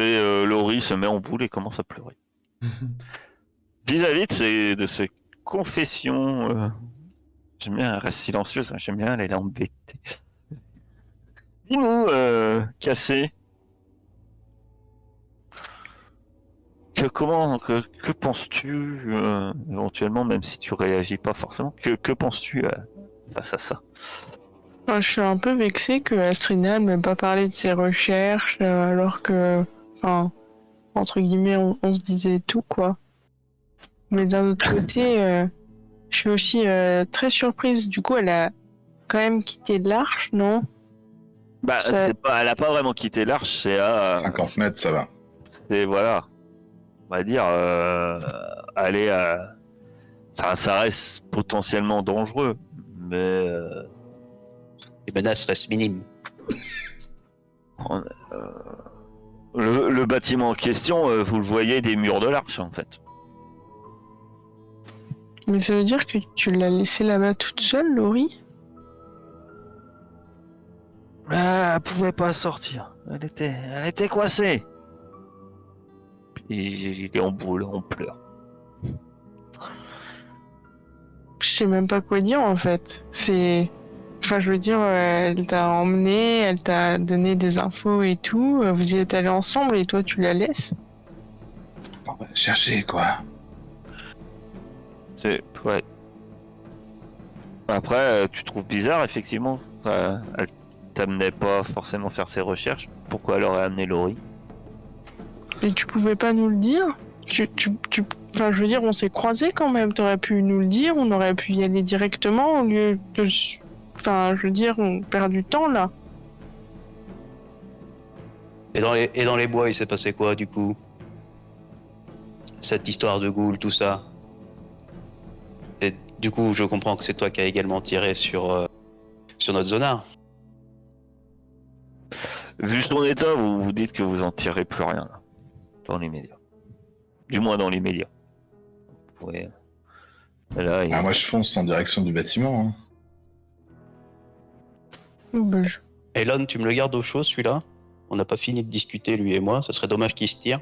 Et Laurie se met en boule et commence à pleurer. Vis-à-vis de ses confessions, j'aime bien, elle reste silencieuse, j'aime bien, elle est embêtée. Dis-nous, Cassé, que penses-tu, éventuellement, même si tu réagis pas forcément, que penses-tu face à ça? Moi, je suis un peu vexée que Astrina ne m'ait pas parlé de ses recherches, alors que, enfin, entre guillemets, on se disait tout, quoi. Mais d'un autre côté, je suis aussi très surprise. Du coup, elle a quand même quitté l'Arche, non? Bah, Ça... elle a pas vraiment quitté l'Arche, 50 mètres, ça va. c'est voilà, on va dire, aller à. Enfin, ça reste potentiellement dangereux, mais Les menaces restent minimes. on- le bâtiment en question, vous le voyez des murs de l'Arche, en fait. Mais ça veut dire que tu l'as laissée là-bas toute seule, Laurie? Elle pouvait pas sortir. Elle était coincée. Il est en boule, on pleure. Je sais même pas quoi dire, en fait. C'est... Enfin, je veux dire, elle t'a emmené, elle t'a donné des infos et tout. Vous y êtes allés ensemble et toi, tu la laisses? On va chercher, quoi. C'est ouais. Après, tu trouves bizarre, effectivement. Elle t'amenait pas forcément faire ses recherches. Pourquoi elle aurait amené Laurie? Et tu pouvais pas nous le dire? Enfin, je veux dire, on s'est croisés quand même. T'aurais pu nous le dire, on aurait pu y aller directement au lieu de... Enfin, je veux dire, on perd du temps, là. Et dans les bois, il s'est passé quoi, du coup? Cette histoire de ghoul, tout ça. Et du coup, je comprends que c'est toi qui as également tiré sur notre zonard. Vu son état, vous vous dites que vous en tirez plus rien là, dans les médias. Du moins dans les médias. Ouais. Là, Ah, moi, je fonce en direction du bâtiment. Hein. Bah, Elon, tu me le gardes au chaud, celui-là? On n'a pas fini de discuter, lui et moi. Ce serait dommage qu'il se tire.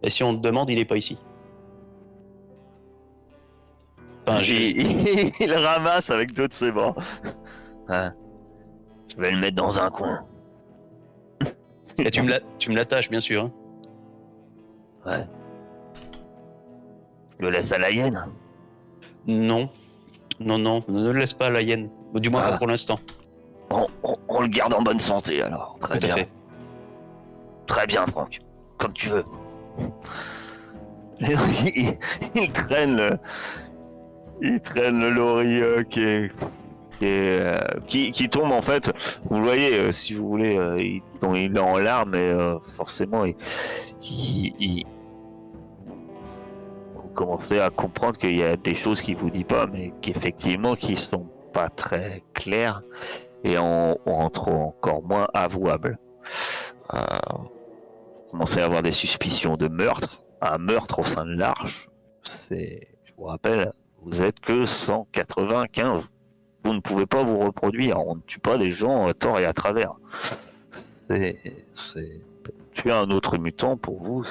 Et si on te demande, il est pas ici. Enfin, il ramasse avec deux de ses bras. Hein, je vais le mettre dans un coin. Et tu me l'attaches, bien sûr. Hein. Ouais. Je le laisse à la hyène. Non. Non, ne le laisse pas à la hyène. Du moins, Ah. pas pour l'instant. On le garde en bonne santé alors. Très Tout bien. à fait. Très bien, Franck. Comme tu veux. Il traîne le Laurie qui tombe en fait. Vous le voyez, si vous voulez, il est en larmes et forcément, vous commencez à comprendre qu'il y a des choses qu'il vous dit pas, mais qu'effectivement qui sont pas très claires et encore moins avouables. Vous commencez à avoir des suspicions de meurtre. Un meurtre au sein de l'Arche, je vous rappelle, vous êtes que 195. Vous ne pouvez pas vous reproduire. On ne tue pas des gens à tort et à travers. Tuer un autre mutant pour vous,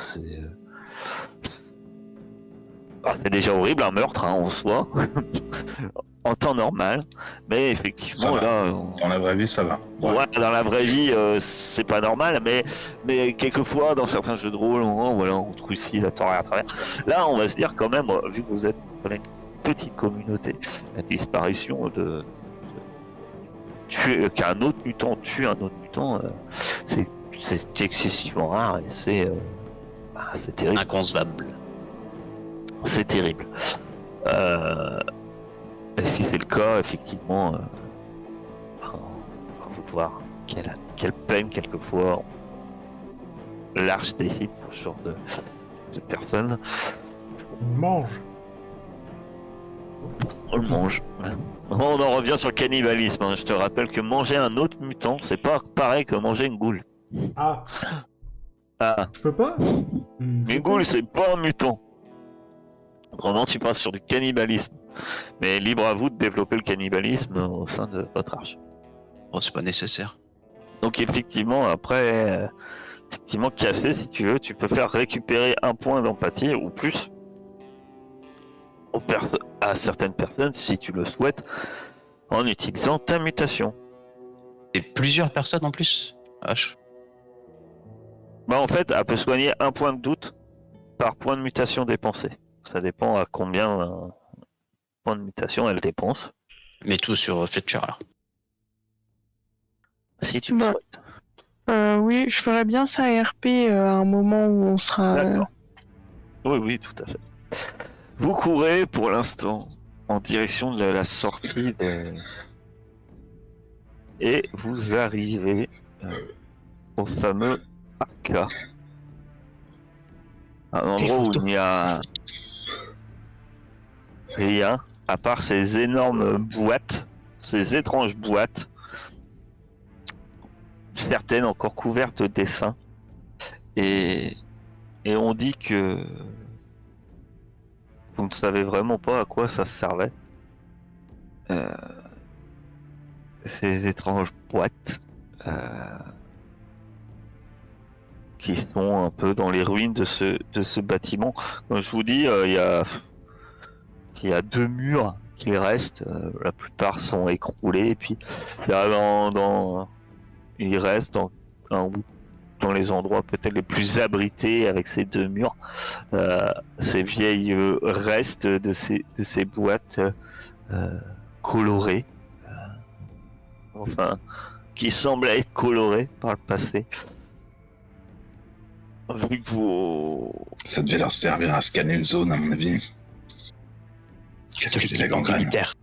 c'est déjà horrible un meurtre en soi, en temps normal. Mais effectivement, là, dans la vraie vie, ça va. Ouais, dans la vraie vie, c'est pas normal, mais quelquefois, dans certains jeux de rôle, on trucide à tort et à travers. Là, on va se dire quand même, vu que vous êtes une petite communauté, la disparition qu'un autre mutant tue un autre mutant, c'est excessivement rare et c'est terrible. Inconcevable. C'est terrible. Et si c'est le cas, effectivement, on va vous voir quelle peine quelquefois l'Arche décide pour ce genre de personnes. Mange. On le mange. On en revient sur le cannibalisme. Hein. Je te rappelle que manger un autre mutant, c'est pas pareil que manger une goule. Ah, Ah, je peux pas? une goule, c'est pas un mutant. Autrement, tu passes sur du cannibalisme. Mais libre à vous de développer le cannibalisme au sein de votre Arche. Oh, c'est pas nécessaire. Donc effectivement, après, effectivement cassé, si tu veux, tu peux faire récupérer un point d'empathie ou plus à certaines personnes, si tu le souhaites, en utilisant ta mutation. Et plusieurs personnes en plus. Vache. Bah en fait, elle peut soigner un point de doute par point de mutation dépensé. Ça dépend à combien points de mutation elle dépense. Mais tout sur Fletcher alors. Si tu le Bah, souhaites. oui, je ferais bien ça RP à un moment où on sera. D'accord. Oui, oui, tout à fait. Vous courez pour l'instant en direction de la sortie et vous arrivez au fameux Arca. Un endroit où il n'y a rien à part ces énormes boîtes, ces étranges boîtes, certaines encore couvertes de dessins. Et on dit que vous ne savez vraiment pas à quoi ça servait. Ces étranges boîtes qui sont un peu dans les ruines de ce bâtiment. Comme je vous dis, il y a 2 murs qui restent. La plupart sont écroulés. Et puis, il reste dans les endroits peut-être les plus abrités avec ces 2 murs, ces vieilles restes de ces boîtes colorées. Enfin, qui semblent être colorées par le passé. Vu que vous... Ça devait leur servir à scanner une zone, à mon avis. Catholique La gangrène. militaire.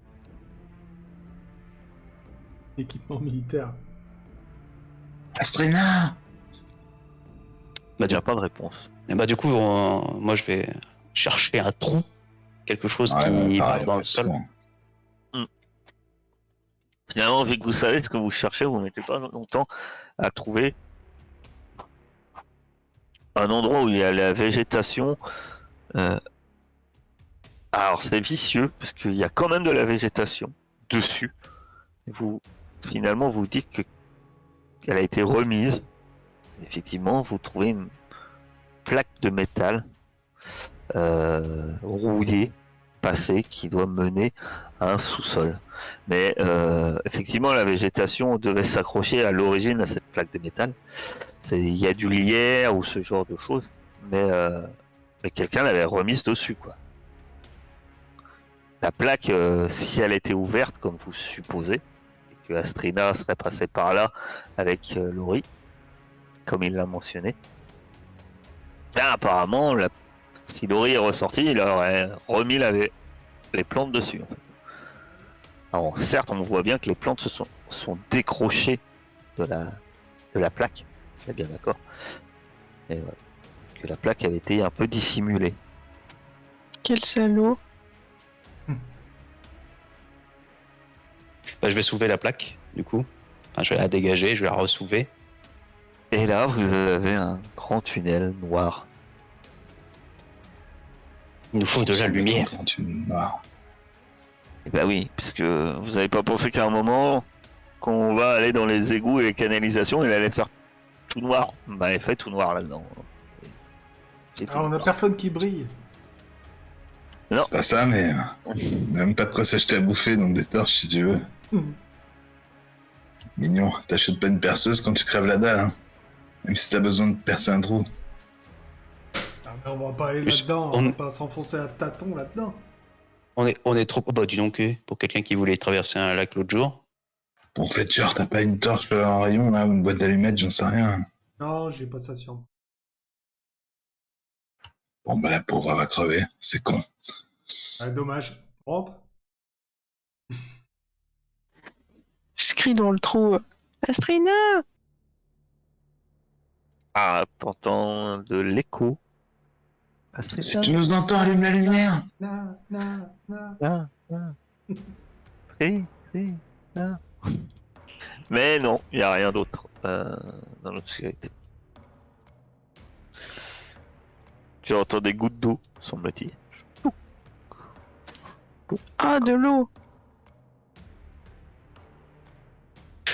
Équipement militaire. Astrina! Bah, Il n'y a pas de réponse. et bah du coup, moi je vais chercher un trou, quelque chose qui part dans le sol. Finalement, vu que vous savez ce que vous cherchez, vous ne mettez pas longtemps à trouver un endroit où il y a la végétation. Alors c'est vicieux, parce qu'il y a quand même de la végétation dessus. Finalement, vous dites qu'elle a été remise. Effectivement, vous trouvez une plaque de métal rouillée, passée, qui doit mener à un sous-sol. Mais effectivement, la végétation devait s'accrocher à l'origine à cette plaque de métal. Il y a du lierre ou ce genre de choses, mais quelqu'un l'avait remise dessus, quoi. La plaque, si elle était ouverte, comme vous supposez, et que Astrina serait passée par là avec Laurie, comme il l'a mentionné, bien apparemment, si Laurie est ressortie, il aurait remis les plantes dessus. En fait. Alors, certes, on voit bien que les plantes sont décrochées de la plaque, on est bien d'accord, et voilà, que la plaque avait été un peu dissimulée. Quel salaud. Bah, je vais soulever la plaque, du coup. Enfin, je vais la dégager, je vais la ressoulever. Et là, vous avez un grand tunnel noir. Il nous faut de la lumière. Et bah oui, puisque vous n'avez pas pensé qu'à un moment, qu'on va aller dans les égouts et les canalisations, il allait faire tout noir. Bah, il fait tout noir là-dedans. Ah, on a personne qui brille. C'est pas ça, mais on n'a même pas de quoi s'acheter à bouffer, donc des torches si tu veux. Mignon, t'achètes pas une perceuse quand tu crèves la dalle, hein. Même si t'as besoin de percer un trou. Ah, mais on va pas aller là-dedans, on va pas s'enfoncer à tâtons là-dedans. On est trop... Oh bah dis donc, pour quelqu'un qui voulait traverser un lac l'autre jour. Bon, Fletcher, t'as pas une torche en rayon, là, ou une boîte d'allumettes, j'en sais rien. Non, j'ai pas ça sur moi. Bon, bah la pauvre, elle va crever, c'est con. Ah, dommage. Rentre. Je crie dans le trou. Astrina! Ah, t'entends de l'écho. Si tu nous entends, allume la lumière. Na, na, na. Ah, ah. Mais non, il n'y a rien d'autre dans l'obscurité. Tu entends des gouttes d'eau, semble-t-il. Ah, de l'eau!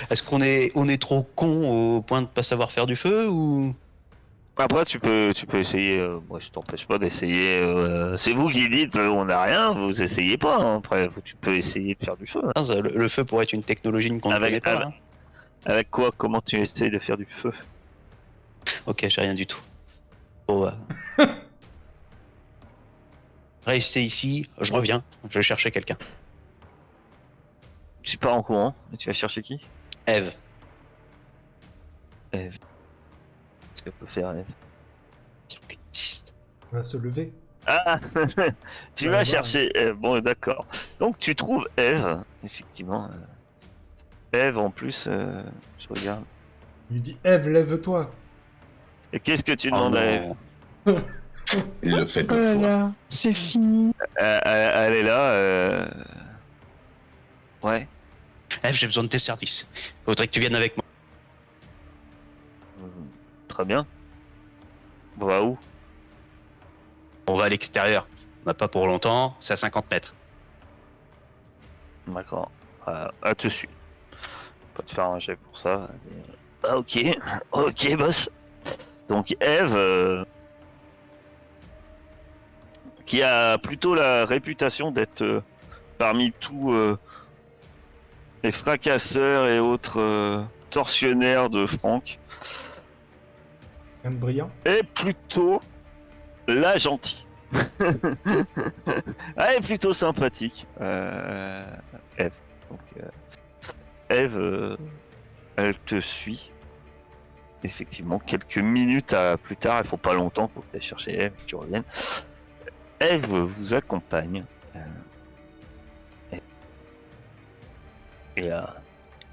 Est-ce qu'on est trop con au point de pas savoir faire du feu ou... Après, tu peux essayer. Moi, je t'empêche pas d'essayer. C'est vous qui dites, on n'a rien. Vous essayez pas. Hein. Après, tu peux essayer de faire du feu. Hein. Non, le feu pourrait être une technologie qu'on ne connaît pas. Hein. Avec quoi? Comment tu essayes de faire du feu? Ok, j'ai rien du tout. Bon, restez ici, je reviens, je vais chercher quelqu'un. Tu pars en courant. Et tu vas chercher qui? Eve. Eve. Qu'est-ce qu'elle peut faire, Eve? Qui existe. On va se lever. Ah tu Ouais, vas ouais. chercher Eve. Bon, d'accord. Donc, tu trouves Eve. Effectivement. Eve, en plus, je regarde. Il lui dit Eve, lève-toi. Et qu'est-ce que tu Oh demandes à Eve? non. Il le fait Oh deux là fois. là, c'est fini. Elle est là. Ouais. Eve, j'ai besoin de tes services. Faudrait que tu viennes avec moi. Très bien. On va où? On va à l'extérieur. On n'a pas pour longtemps, c'est à 50 mètres. D'accord. À te suivre. Pas te faire un jet pour ça. Ah, ok. Ok, boss. Donc, Eve, qui a plutôt la réputation d'être parmi tous les fracasseurs et autres tortionnaires de Franck, Un brillant. est plutôt la gentille. Elle est plutôt sympathique. Eve. Donc, Eve, elle te suit. Effectivement, quelques minutes plus tard, il faut pas longtemps pour que tu ailles chercher Eve et que tu reviennes. Eve vous accompagne.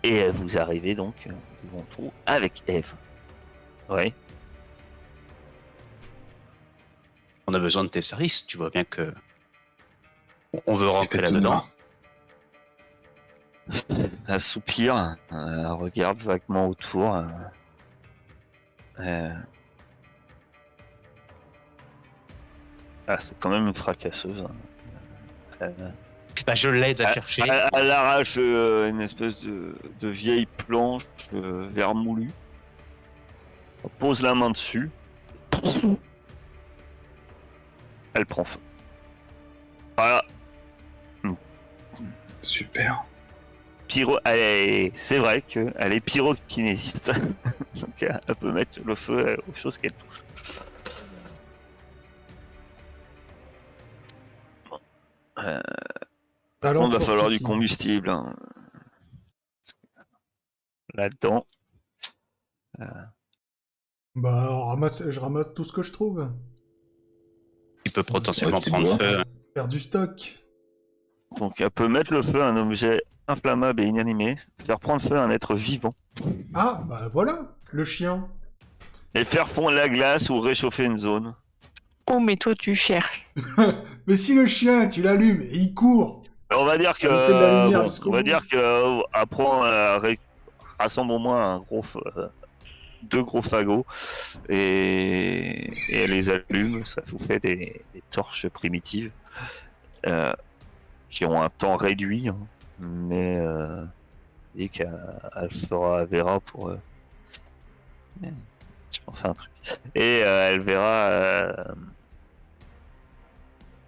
Et vous arrivez donc devant tout avec Eve. Ouais. On a besoin de tes services, tu vois bien que... On veut rentrer là-dedans. Elle soupire, elle regarde vaguement autour. Ah, c'est quand même une fracasseuse. Bah, je l'aide à chercher. Elle arrache une espèce de vieille planche vermoulue. Elle pose la main dessus. Elle prend feu. Voilà. Super. C'est vrai qu'elle est pyrokinésiste. Donc elle peut mettre le feu aux choses qu'elle touche. Bon. Il va falloir du combustible. Hein. Là-dedans. Bah, je ramasse tout ce que je trouve. Tu peux potentiellement Ouais, prendre feu. Faire du stock. Donc elle peut mettre le feu à un objet inflammable et inanimé, faire prendre feu à un être vivant. Ah, bah voilà, le chien. Et faire fondre la glace ou réchauffer une zone. Oh, mais toi, tu cherches. Mais si le chien, tu l'allumes et il court. On va dire que Il fait de la lumière jusqu'au bout. après rassemble au moins deux gros fagots et elle les allume. Ça vous fait des torches primitives qui ont un temps réduit, hein, mais et qu'elle verra pour. Je pense à un truc. Et elle verra.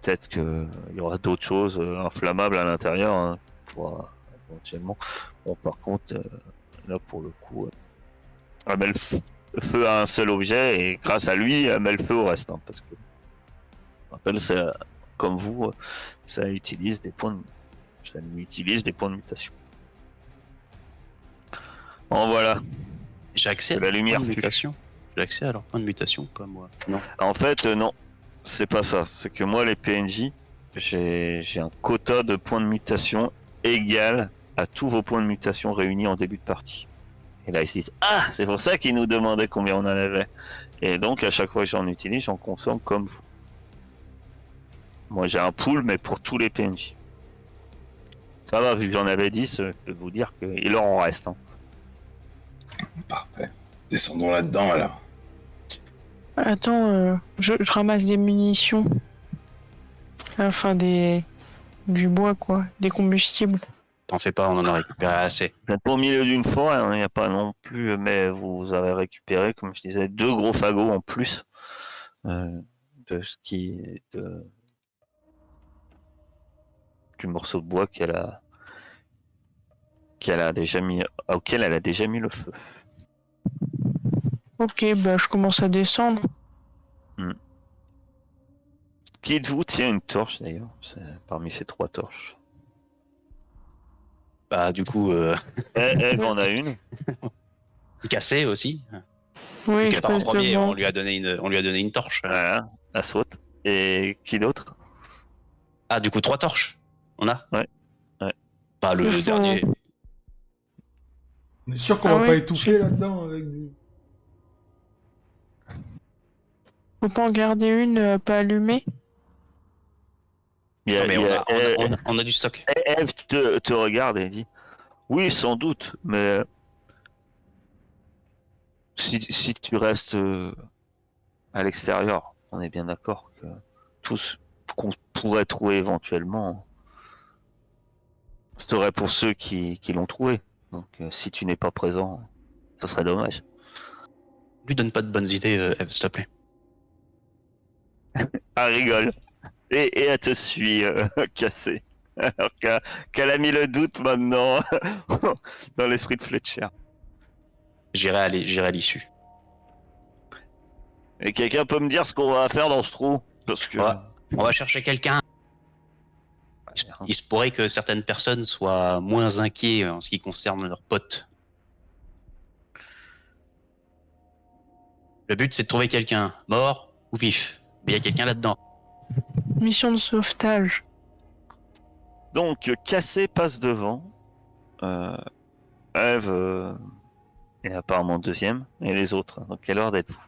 Peut-être qu'il y aura d'autres choses inflammables à l'intérieur, hein, pour éventuellement. Bon, par contre, là pour le coup, elle met le feu à un seul objet et grâce à lui, elle met le feu au reste. Hein, parce que, je rappelle, ça, comme vous, ça utilise des points de mutation. Bon, voilà. J'ai accès à la lumière point de mutation. J'ai accès à leur point de mutation, pas moi. Non. En fait, non. C'est pas ça. C'est que moi, les PNJ, j'ai un quota de points de mutation égal à tous vos points de mutation réunis en début de partie. Et là, ils se disent « Ah, c'est pour ça qu'ils nous demandaient combien on en avait. » Et donc, à chaque fois que j'en utilise, j'en consomme comme vous. Moi, j'ai un pool, mais pour tous les PNJ. Ça va, vu que j'en avais 10, je peux vous dire qu'il leur en reste. Hein. Parfait. Descendons là-dedans, alors. Attends, je ramasse des munitions. Enfin, du bois, quoi. Des combustibles. T'en fais pas, on en a récupéré assez. Vous êtes au milieu d'une forêt, il n'y a pas non plus, mais vous avez récupéré, comme je disais, 2 gros fagots en plus de ce du morceau de bois auquel elle a déjà mis le feu. Ok, bah je commence à descendre. Qui de vous tient une torche d'ailleurs, parmi ces 3 torches? Bah, du coup, Eve en a une. Cassé aussi. Oui, Vu je qu'elle part en passe premier, devant. on lui a donné une torche. Voilà, elle saute. Et qui d'autre? Ah, du coup, 3 torches. On a. Ouais. Bah, le Il faut- dernier. On est sûr qu'on Ah va pas ouais, étouffer là-dedans avec du... Faut pas en garder une pas allumée? Il y Non, a, mais il y a- on a du stock. Eve te regarde et dit oui, sans doute, mais si tu restes à l'extérieur, on est bien d'accord que tout ce qu'on pourrait trouver éventuellement serait pour ceux qui l'ont trouvé. Donc si tu n'es pas présent, ça serait dommage. Lui donne pas de bonnes idées, Eve, s'il te plaît. Elle rigole. Et elle te suit cassée. Alors qu'elle a mis le doute maintenant dans l'esprit de Fletcher. J'irai à l'issue. Et quelqu'un peut me dire ce qu'on va faire dans ce trou? Parce que... On va chercher quelqu'un. Il se pourrait que certaines personnes soient moins inquiets en ce qui concerne leurs potes. Le but, c'est de trouver quelqu'un, mort ou vif. Mais il y a quelqu'un là-dedans. Mission de sauvetage. Donc, Cassé passe devant. Eve est apparemment deuxième. Et les autres. Donc, quelle heure d'être-vous?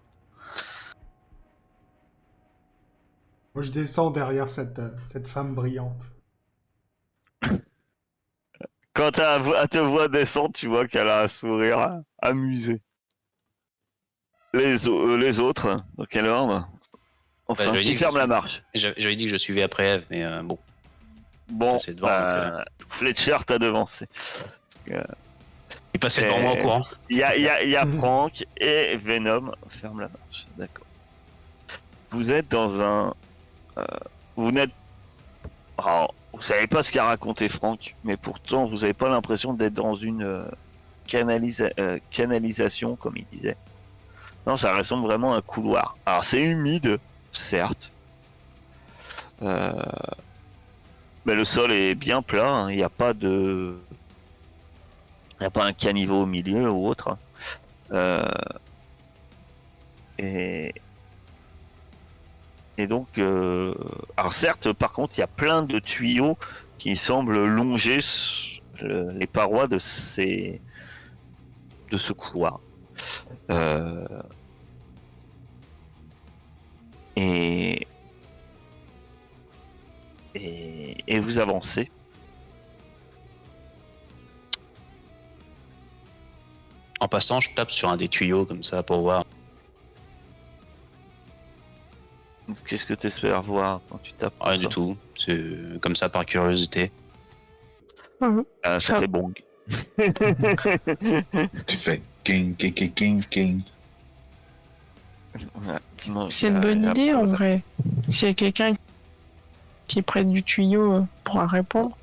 Moi, je descends derrière cette femme brillante. Quand elle te voit descendre, tu vois qu'elle a un sourire amusé. Les autres, dans quel ordre? Enfin, Bah, qui ferme la marche. J'avais dit que je suivais après Eve, mais bon. Bon, Passé devant, donc, Fletcher t'a devancé. il passait devant moi en courant. Il y a Frank et Venom ferme la marche. D'accord. Vous êtes dans un... vous n'êtes... Alors, vous savez pas ce qu'a raconté Frank, mais pourtant vous n'avez pas l'impression d'être dans une canalisation, comme il disait. Non, ça ressemble vraiment à un couloir. Alors c'est humide, certes. Mais le sol est bien plat, hein. Il n'y a pas de... Il n'y a pas un caniveau au milieu ou autre. Et donc, alors certes, par contre, il y a plein de tuyaux qui semblent longer les parois de ce couloir. Et vous avancez. En passant, je tape sur un des tuyaux comme ça pour voir. Qu'est-ce que tu espères voir quand tu tapes? Rien du tout. C'est comme ça par curiosité. Ça fait bong. Tu fais king, king, king, king, king. C'est une bonne idée en vrai. S'il y a quelqu'un qui est près du tuyau pourra répondre.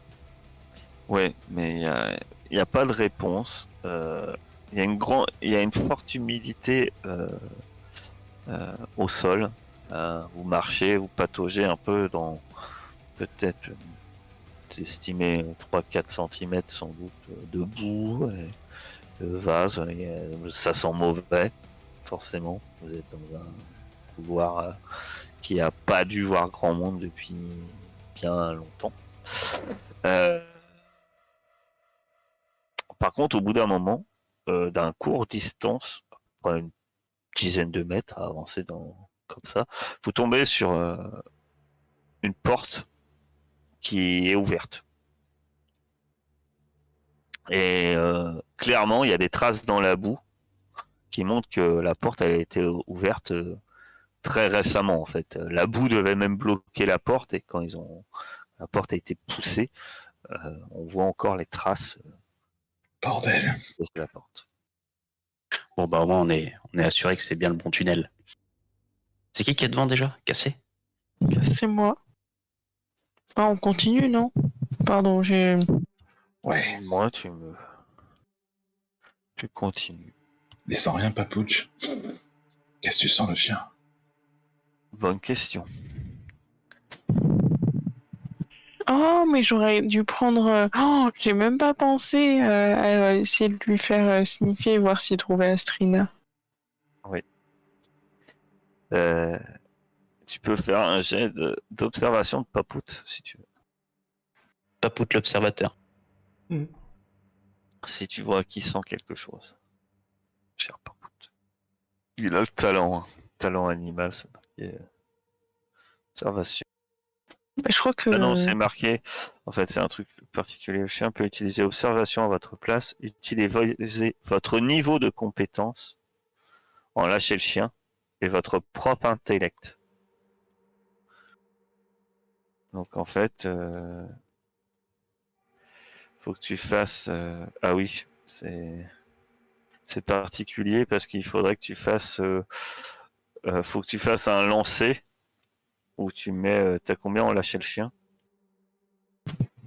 Ouais, mais il n'y a pas de réponse. Il y a une forte humidité au sol. Vous marchez, vous pataugez un peu dans peut-être estimé 3-4 cm sans doute de boue, et de vase. Ça sent mauvais, forcément. Vous êtes dans un couloir qui a pas dû voir grand monde depuis bien longtemps. Par contre, au bout d'un moment, d'un court distance, une dizaine de mètres à avancer comme ça, vous tombez sur une porte qui est ouverte. Et clairement, il y a des traces dans la boue qui montrent que la porte elle a été ouverte très récemment en fait. La boue devait même bloquer la porte et quand la porte a été poussée, on voit encore les traces Bordel. de la porte. Bon, bah, au moins, on est assuré que c'est bien le bon tunnel. C'est qui est devant déjà? Cassé? C'est moi. Ah, on continue, non? Pardon, j'ai... Ouais. Moi, tu continues. Mais sans rien, Papouche. Qu'est-ce que tu sens, le chien? Bonne question. Oh, mais j'aurais dû prendre... Oh, j'ai même pas pensé à essayer de lui faire sniffer et voir s'il trouvait Astrina. Oui. Tu peux faire un jet d'observation de Papout, si tu veux. Papout l'observateur. Si tu vois qu'il sent quelque chose. Cher Papout. Il a le talent. Talent animal, c'est marqué. Observation. Bah, je crois que... Ah non, c'est marqué. En fait, c'est un truc particulier. Le chien peut utiliser observation à votre place. Utilisez votre niveau de compétence en lâcher le chien et votre propre intellect. Donc en fait, faut que tu fasses. Ah oui, c'est particulier parce qu'il faudrait que tu fasses. Faut que tu fasses un lancer où tu mets. T'as combien en lâcher le chien?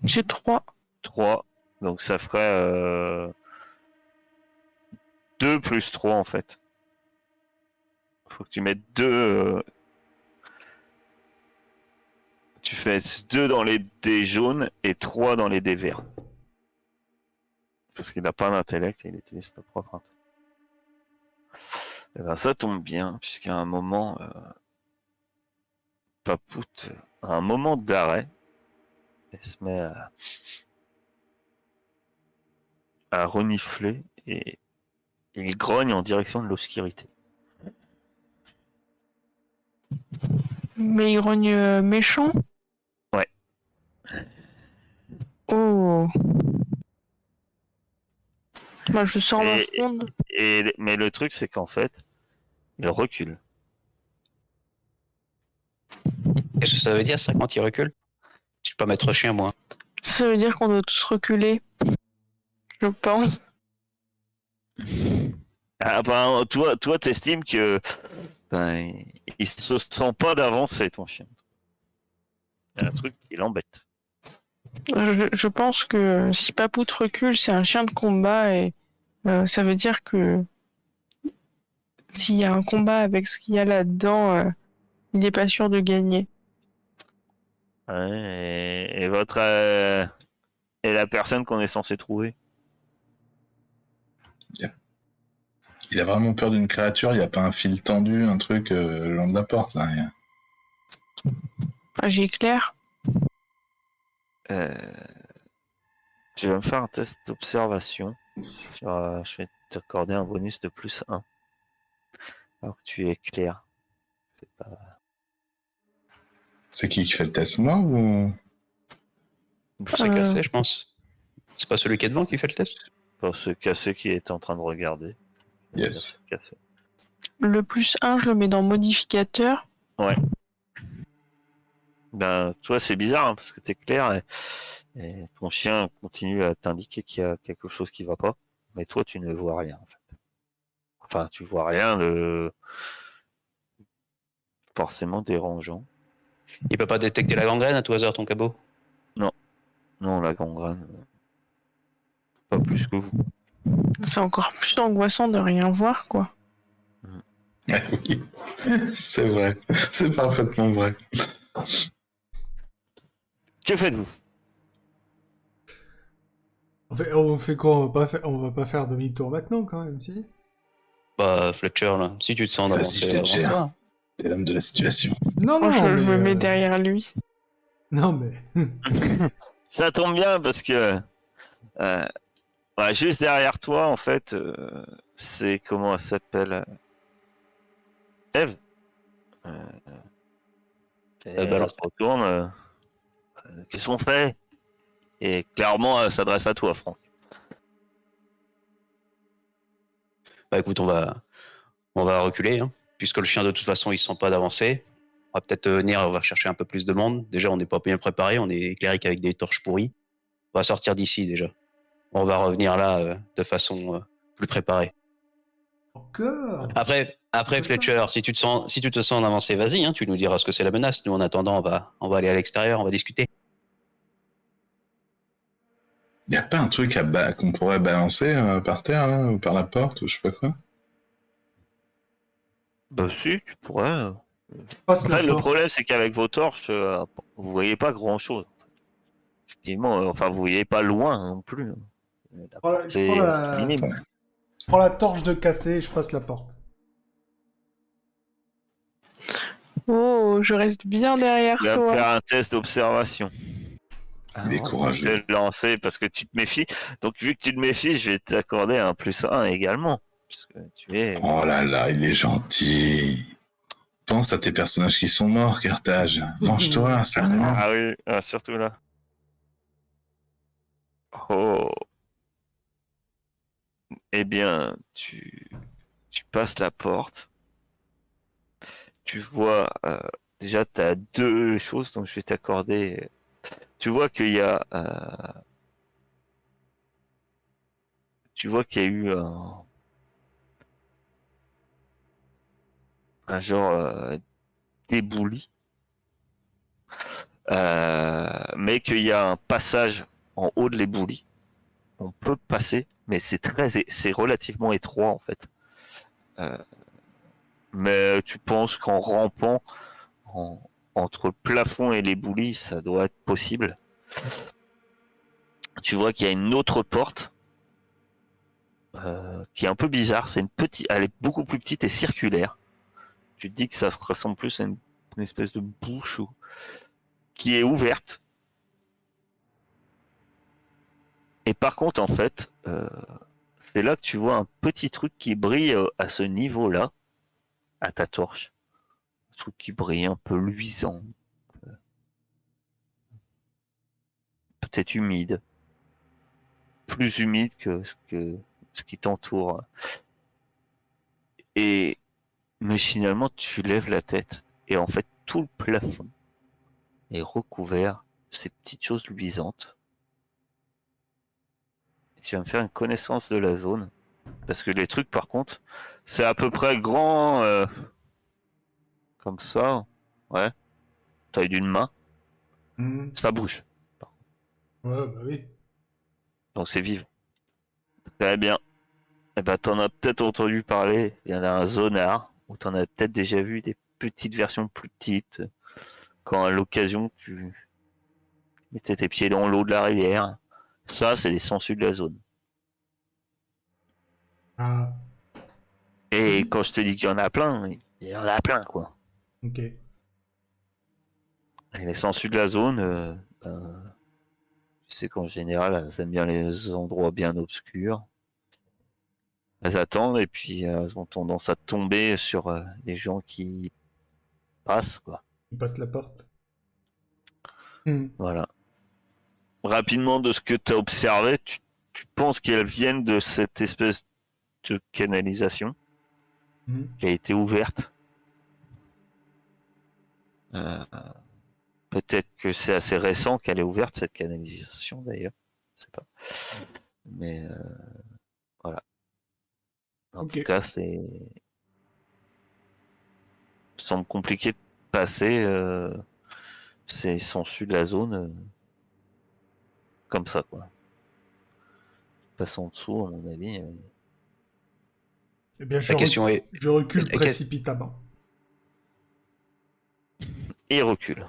J'ai 3. 3. Donc ça ferait 2 plus 3 en fait. Faut que tu mettes 2. Tu fais 2 dans les dés jaunes et 3 dans les dés verts. Parce qu'il n'a pas d'intellect et il utilise ta propre intellect. Et ben ça tombe bien, puisqu'à un moment, Papout a un moment d'arrêt et se met à renifler et il grogne en direction de l'obscurité. Mais il rogne méchant? Ouais. Oh. Bah, je sors ma Et- fronde. Mais le truc, c'est qu'en fait, il recule. Qu'est-ce que ça veut dire ça quand il recule? Je peux pas mettre chien, moi. Ça veut dire qu'on doit tous reculer. Je pense. Ah ben, toi, t'estimes que ben, il se sent pas d'avancer, ton chien. Il y a un truc qui l'embête. Je pense que si Papout recule, c'est un chien de combat et ça veut dire que s'il y a un combat avec ce qu'il y a là-dedans, il n'est pas sûr de gagner. Ouais, et votre et la personne qu'on est censé trouver. Il a vraiment peur d'une créature, il n'y a pas un fil tendu, un truc le long de la porte, là. Ah, j'éclaire. Tu vas me faire un test d'observation. Je vais t'accorder un bonus de plus 1. Alors que tu es clair. C'est pas... C'est qui fait le test, moi ou... C'est cassé, je pense. C'est pas celui qui est devant qui fait le test? Pas ce cassé qui est en train de regarder. Yes. Cassé. Le plus 1, je le mets dans modificateur. Ouais. Ben, toi, c'est bizarre, hein, parce que t'es clair et ton chien continue à t'indiquer qu'il y a quelque chose qui va pas. Mais toi, tu ne vois rien, en fait. Enfin, tu vois rien de forcément dérangeant. Il peut pas détecter la gangrène à tout hasard, ton cabot? Non, la gangrène, pas plus que vous. C'est encore plus angoissant de rien voir, quoi. Ah oui, c'est vrai. C'est parfaitement vrai. Que faites-vous? On fait quoi? On va pas faire demi-tour maintenant, quand même, si? Bah, Fletcher, là, si tu te sens Vas-y, d'avancer, Fletcher. avance-toi. T'es l'homme de la situation. Non, Moi, non, je mais... me mets derrière lui. Non, mais... Ça tombe bien parce que juste derrière toi, en fait, c'est comment elle s'appelle? Eve. Elle Balance. se retourne. Qu'est-ce qu'on fait? Et clairement, elle s'adresse à toi, Franck. Bah écoute, on va reculer, hein, puisque le chien de toute façon il se sent pas d'avancer. On va peut-être venir, on va chercher un peu plus de monde. Déjà, on n'est pas bien préparé, on est éclairé qu'avec des torches pourries. On va sortir d'ici déjà. On va revenir là de façon plus préparée. Encore? Après Fletcher, si tu te sens en avancée, vas-y, hein, tu nous diras ce que c'est la menace. Nous, en attendant, on va aller à l'extérieur, on va discuter. Y a pas un truc qu'on pourrait balancer par terre, là, ou par la porte, ou je sais pas quoi? Bah si, tu pourrais. Passe la Après, le porte. problème, c'est qu'avec vos torches, vous voyez pas grand-chose. Effectivement, enfin, vous voyez pas loin non plus. La Je prends portée, c'est minime. je prends la torche de casser et je passe la porte. Oh, je reste bien derrière Tu vas me toi. faire un test d'observation. Il est Alors, courageux. te lancer parce que tu te méfies. Donc, vu que tu te méfies, je vais t'accorder un +1 également. Parce que tu es. Oh là là, il est gentil. Pense à tes personnages qui sont morts, Carthage. Venge-toi, sérieux. Ah oui, surtout là. Oh. Eh bien, tu passes la porte. Tu vois, déjà, tu as deux choses, donc je vais t'accorder. Tu vois qu'il y a. Tu vois qu'il y a eu un genre d'éboulis. Mais qu'il y a un passage en haut de l'éboulis. On peut passer, mais c'est relativement étroit en fait. Mais tu penses qu'en rampant entre le plafond et l'éboulis, ça doit être possible. Tu vois qu'il y a une autre porte qui est un peu bizarre. Elle est beaucoup plus petite et circulaire. Tu te dis que ça se ressemble plus à une espèce de bouche qui est ouverte. Et par contre, en fait, c'est là que tu vois un petit truc qui brille à ce niveau-là, à ta torche. Un truc qui brille un peu luisant, peut-être humide, plus humide que ce qui t'entoure. Et mais finalement, tu lèves la tête et en fait, tout le plafond est recouvert de ces petites choses luisantes. Et tu vas me faire une connaissance de la zone. Parce que les trucs, par contre, c'est à peu près grand, comme ça. Ouais, taille d'une main. Hmm. Ça bouge. Ouais, bah oui. Donc c'est vivant. Très bien. Eh ben, t'en as peut-être entendu parler. Il y en a un zonard, où t'en as peut-être déjà vu des petites versions plus petites. Quand à l'occasion, tu mettais tes pieds dans l'eau de la rivière. Ça, c'est des sangsues de la zone. Ah, Et quand je te dis qu'il y en a plein, il y en a plein, quoi. ok. Et les sangsues de la zone, tu sais qu'en général, elles aiment bien les endroits bien obscurs. Elles attendent et puis elles ont tendance à tomber sur les gens qui passent, quoi. Il passe la porte. Hmm. Voilà. Rapidement, de ce que tu as observé, tu penses qu'elles viennent de cette espèce de canalisation Hmm. qui a été ouverte. Euh, Peut-être que c'est assez récent qu'elle est ouverte, cette canalisation d'ailleurs. Je sais pas. Mais voilà. En Ok. tout cas, ça semble compliqué de passer ces sangsues de la zone comme ça, quoi. Passe en dessous, à mon avis. Eh bien, La question est... je recule la que- précipitamment. Et il recule.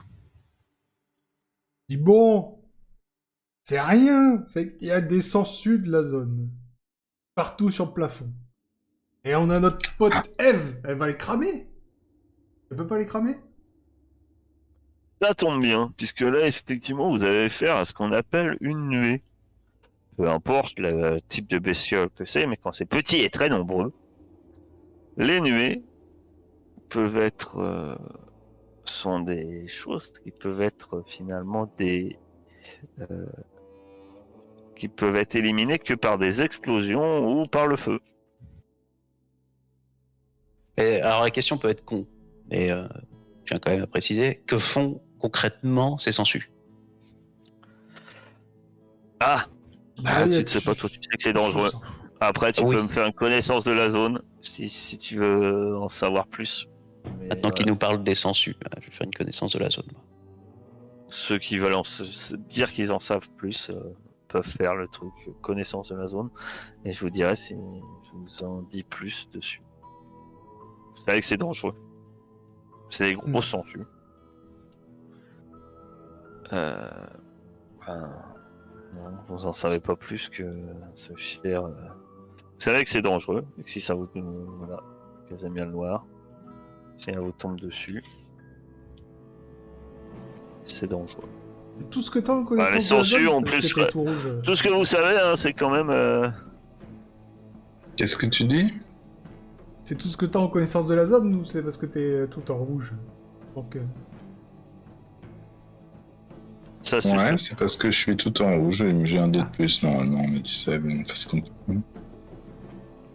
Dis bon, c'est rien. Il y a des sangsues de la zone. Partout sur le plafond. Et on a notre Ah, pote Eve. Elle va les cramer. Elle peut pas les cramer? Ça tombe bien, puisque là, effectivement, vous avez affaire à ce qu'on appelle une nuée. Peu importe le type de bestiole que c'est, mais quand c'est petit et très nombreux, les nuées peuvent être sont des choses qui peuvent être finalement qui peuvent être éliminées que par des explosions ou par le feu. Alors la question peut être con, mais je tiens quand même à préciser, que font concrètement ces sangsues? Ah, Bah, il y a tu ne sais pas, toi, tu sais que c'est dessus, dangereux. ça. Après, tu Oui. peux me faire une connaissance de la zone si tu veux en savoir plus. Mais Maintenant qu'il voilà. nous parle des sangsues, je vais faire une connaissance de la zone. moi. Ceux qui veulent se dire qu'ils en savent plus peuvent faire le truc connaissance de la zone. Et je vous dirai si je vous en dis plus dessus. Vous savez que c'est dangereux. C'est des gros sangsues. Ben, non, vous en savez pas plus que ce cher. Vous savez que c'est dangereux, et que si ça vous. Voilà, qu'elles aiment bien le noir. Si elle vous tombe dessus, c'est dangereux. C'est tout ce que t'as en Les connaissance de la sangsues, zone, en c'est parce plus, que t'es tout rouge. tout ce que vous savez, hein, c'est quand même. Qu'est-ce que tu dis? C'est tout ce que t'as en connaissance de la zone ou c'est parce que t'es tout en rouge? Donc, Ça suffit. Ouais, c'est parce que je suis tout en rouge et j'ai un dé de plus normalement, mais tu sais, on fait ce qu'on peut.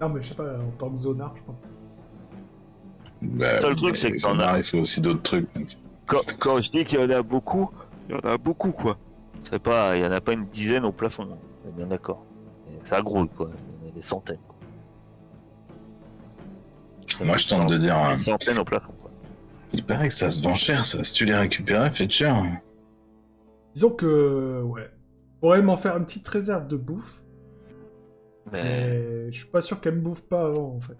non, mais je sais pas, en tant que zonard, je pense. Bah, Seul truc, c'est que t'en as. il faut aussi d'autres trucs. Donc. Quand je dis qu'il y en a beaucoup, il y en a beaucoup, quoi. C'est pas, il y en a pas une dizaine au plafond. On est bien d'accord. Et ça grouille, quoi. Il y en a des centaines. Quoi. Moi, je tente de dire. Des centaines au plafond, quoi. Il paraît que ça se vend cher, ça. Si tu les récupérais, fait cher. Disons que, ouais. On pourrait m'en faire une petite réserve de bouffe, mais je suis pas sûr qu'elle me bouffe pas avant, en fait.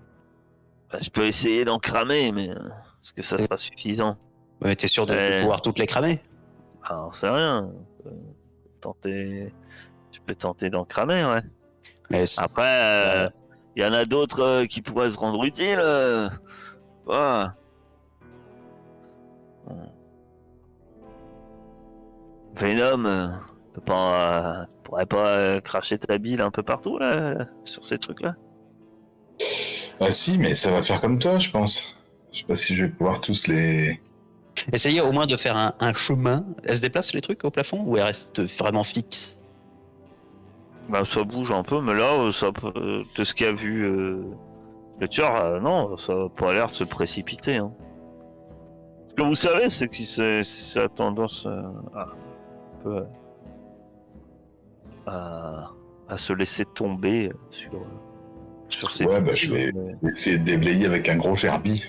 Bah, je peux essayer d'en cramer, mais est-ce que ça sera suffisant? Mais t'es sûr de pouvoir toutes les cramer? Ah, on sait rien. Je peux tenter d'en cramer, ouais. Mais Après, il y en a d'autres qui pourraient se rendre utiles. Voilà. Venom, pourrait pas cracher ta bile un peu partout là, sur ces trucs-là. Bah si, mais ça va faire comme toi, je pense. Je sais pas si je vais pouvoir tous les... essayez au moins de faire un chemin. Elle se déplace les trucs au plafond ou elle reste vraiment fixe? Bah ça bouge un peu, mais là, de ce qu'a vu Fletcher, non, ça a pas l'air de se précipiter. Hein. Ce que vous savez, c'est que ça a tendance un peu à se laisser tomber sur ses Ouais, bah petits, je vais mais- essayer de déblayer avec un gros gerbi.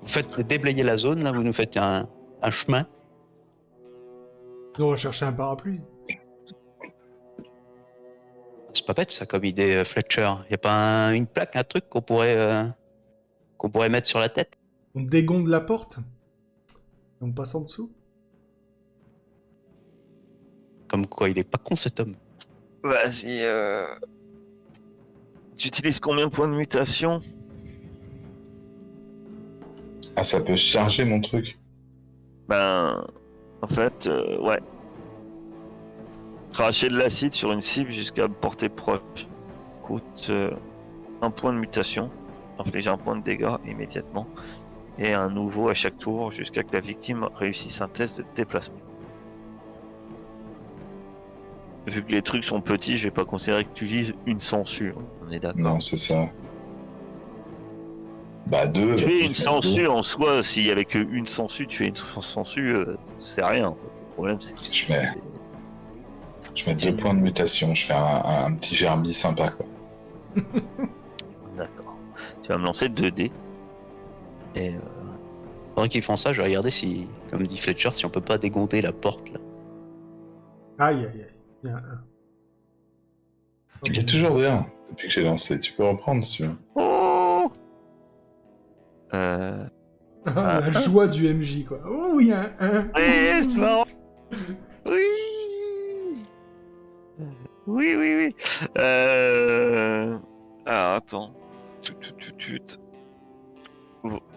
Vous faites déblayer la zone, là, vous nous faites un chemin. Nous, on va chercher un parapluie. C'est pas bête ça comme idée, Fletcher. Y a pas une plaque, un truc qu'on pourrait mettre sur la tête? On dégonde la porte, et on passe en dessous. Comme quoi, il est pas con cet homme. Vas-y, tu utilises combien de points de mutation? Ah, ça peut charger mon truc. Ben, en fait, ouais. Cracher de l'acide sur une cible jusqu'à portée proche coûte un point de mutation, infliger un point de dégâts immédiatement, et un nouveau à chaque tour jusqu'à que la victime réussisse un test de déplacement. Vu que les trucs sont petits, je vais pas considérer que tu utilises une sangsue, on est d'accord. Non, c'est ça. Bah deux. Tuer une deux. sangsue en soi, s'il y avait qu'une sangsue, tuer une sangsue, c'est rien. Le problème, c'est que Je mets 2 points de mutation, je fais un petit gerbi sympa, quoi. D'accord. Tu vas me lancer 2 dés. Et Pendant qu'ils font ça, je vais regarder si, comme dit Fletcher, si on peut pas dégonder la porte là. Aïe, aïe, aïe. Il y a un. Il est toujours bien, depuis que j'ai lancé. Tu peux reprendre, si tu veux. oh La joie du MJ, quoi. Oh, il y a un. ouais, c'est marrant. Oui. Oui. Alors, attends.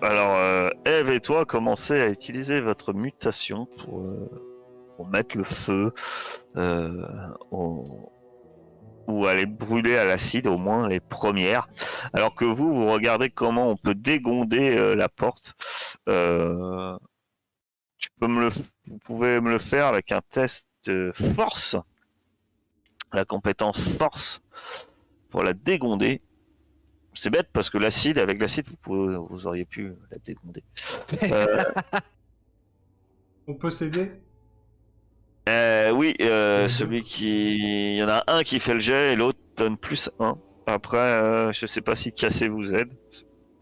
Alors, Eve et toi, commencez à utiliser votre mutation pour mettre le feu ou aller brûler à l'acide, au moins les premières. Alors que vous regardez comment on peut dégonder la porte. Vous pouvez me le faire avec un test de force. La compétence force pour la dégonder. C'est bête parce que avec l'acide, vous auriez pu la dégonder. On peut s'aider? Oui, deux. celui qui... Il y en a un qui fait le jet et l'autre donne plus 1. Après, je sais pas si Cassé vous aide.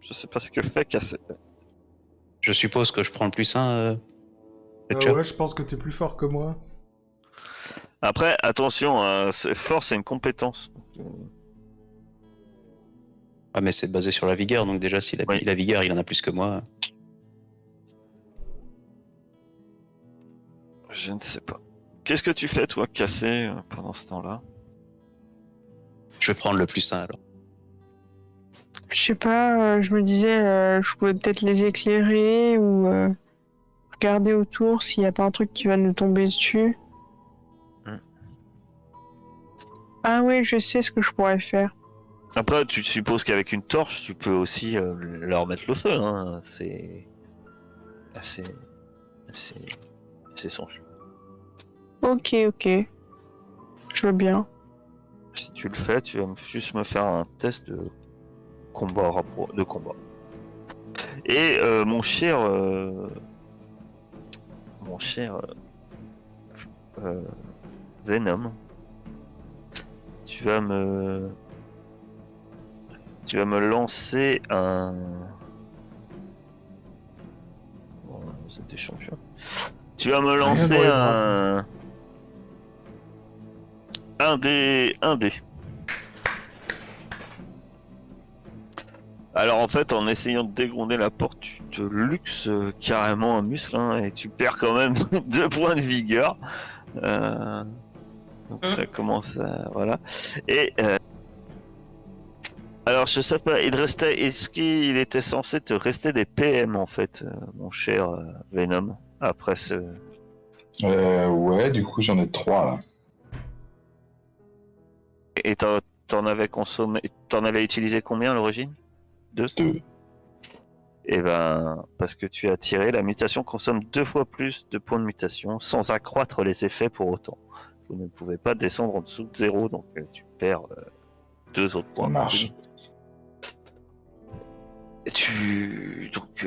Je sais pas ce que fait Cassé. Je suppose que je prends le plus 1, Fletcher. Ouais, je pense que t'es plus fort que moi. Après, attention, force c'est une compétence. Ah, mais c'est basé sur la vigueur, donc déjà, s'il a Oui. la vigueur, il en a plus que moi. Je ne sais pas. Qu'est-ce que tu fais, toi, Cassé, pendant ce temps-là? Je vais prendre le plus 1 alors. Je sais pas, je me disais, je pouvais peut-être les éclairer ou regarder autour s'il n'y a pas un truc qui va nous tomber dessus. Hmm. Ah oui, je sais ce que je pourrais faire. Après, tu supposes qu'avec une torche, tu peux aussi leur mettre le feu. Hein. C'est assez... C'est sensu. Ok, ok. Je veux bien. Si tu le fais, tu vas juste me faire un test de combat. De combat. Et mon cher... Venom, tu vas me lancer un... Bon, c'était champion. Tu vas me lancer dans les bras. un dé. Alors en fait, en essayant de dégronder la porte, tu te luxes carrément un muscle hein, et tu perds quand même 2 points de vigueur. Donc ça commence à... Voilà. Et... alors je sais pas, est-ce qu'il était censé te rester des PM en fait, mon cher Venom, après ce... Ouais, du coup, j'en ai 3 là. Et t'en avais consommé... T'en avais utilisé combien à l'origine? 2? 2. Et ben, parce que tu as tiré, la mutation consomme 2 fois plus de points de mutation sans accroître les effets pour autant. Vous ne pouvez pas descendre en dessous de 0, donc tu perds 2 autres points. Ça marche. Et donc,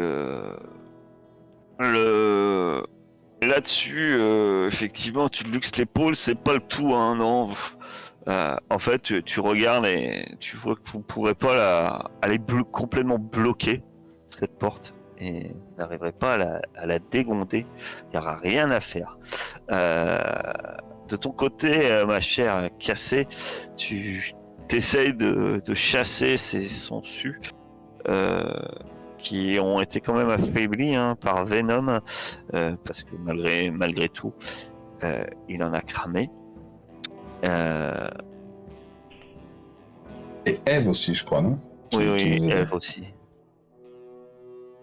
là-dessus, effectivement, tu luxes l'épaule, c'est pas le tout, hein, non. En fait, tu regardes et tu vois que vous pourrez pas aller complètement bloquer cette porte et vous n'arriverez pas à la dégonder. Il n'y aura rien à faire. De ton côté, ma chère Cassée, tu essayes de chasser ces sangsues qui ont été quand même affaiblis hein, par Venom parce que malgré tout, il en a cramé. Et Eve aussi, je crois, non? Oui, Tu nous as dit. Eve aussi.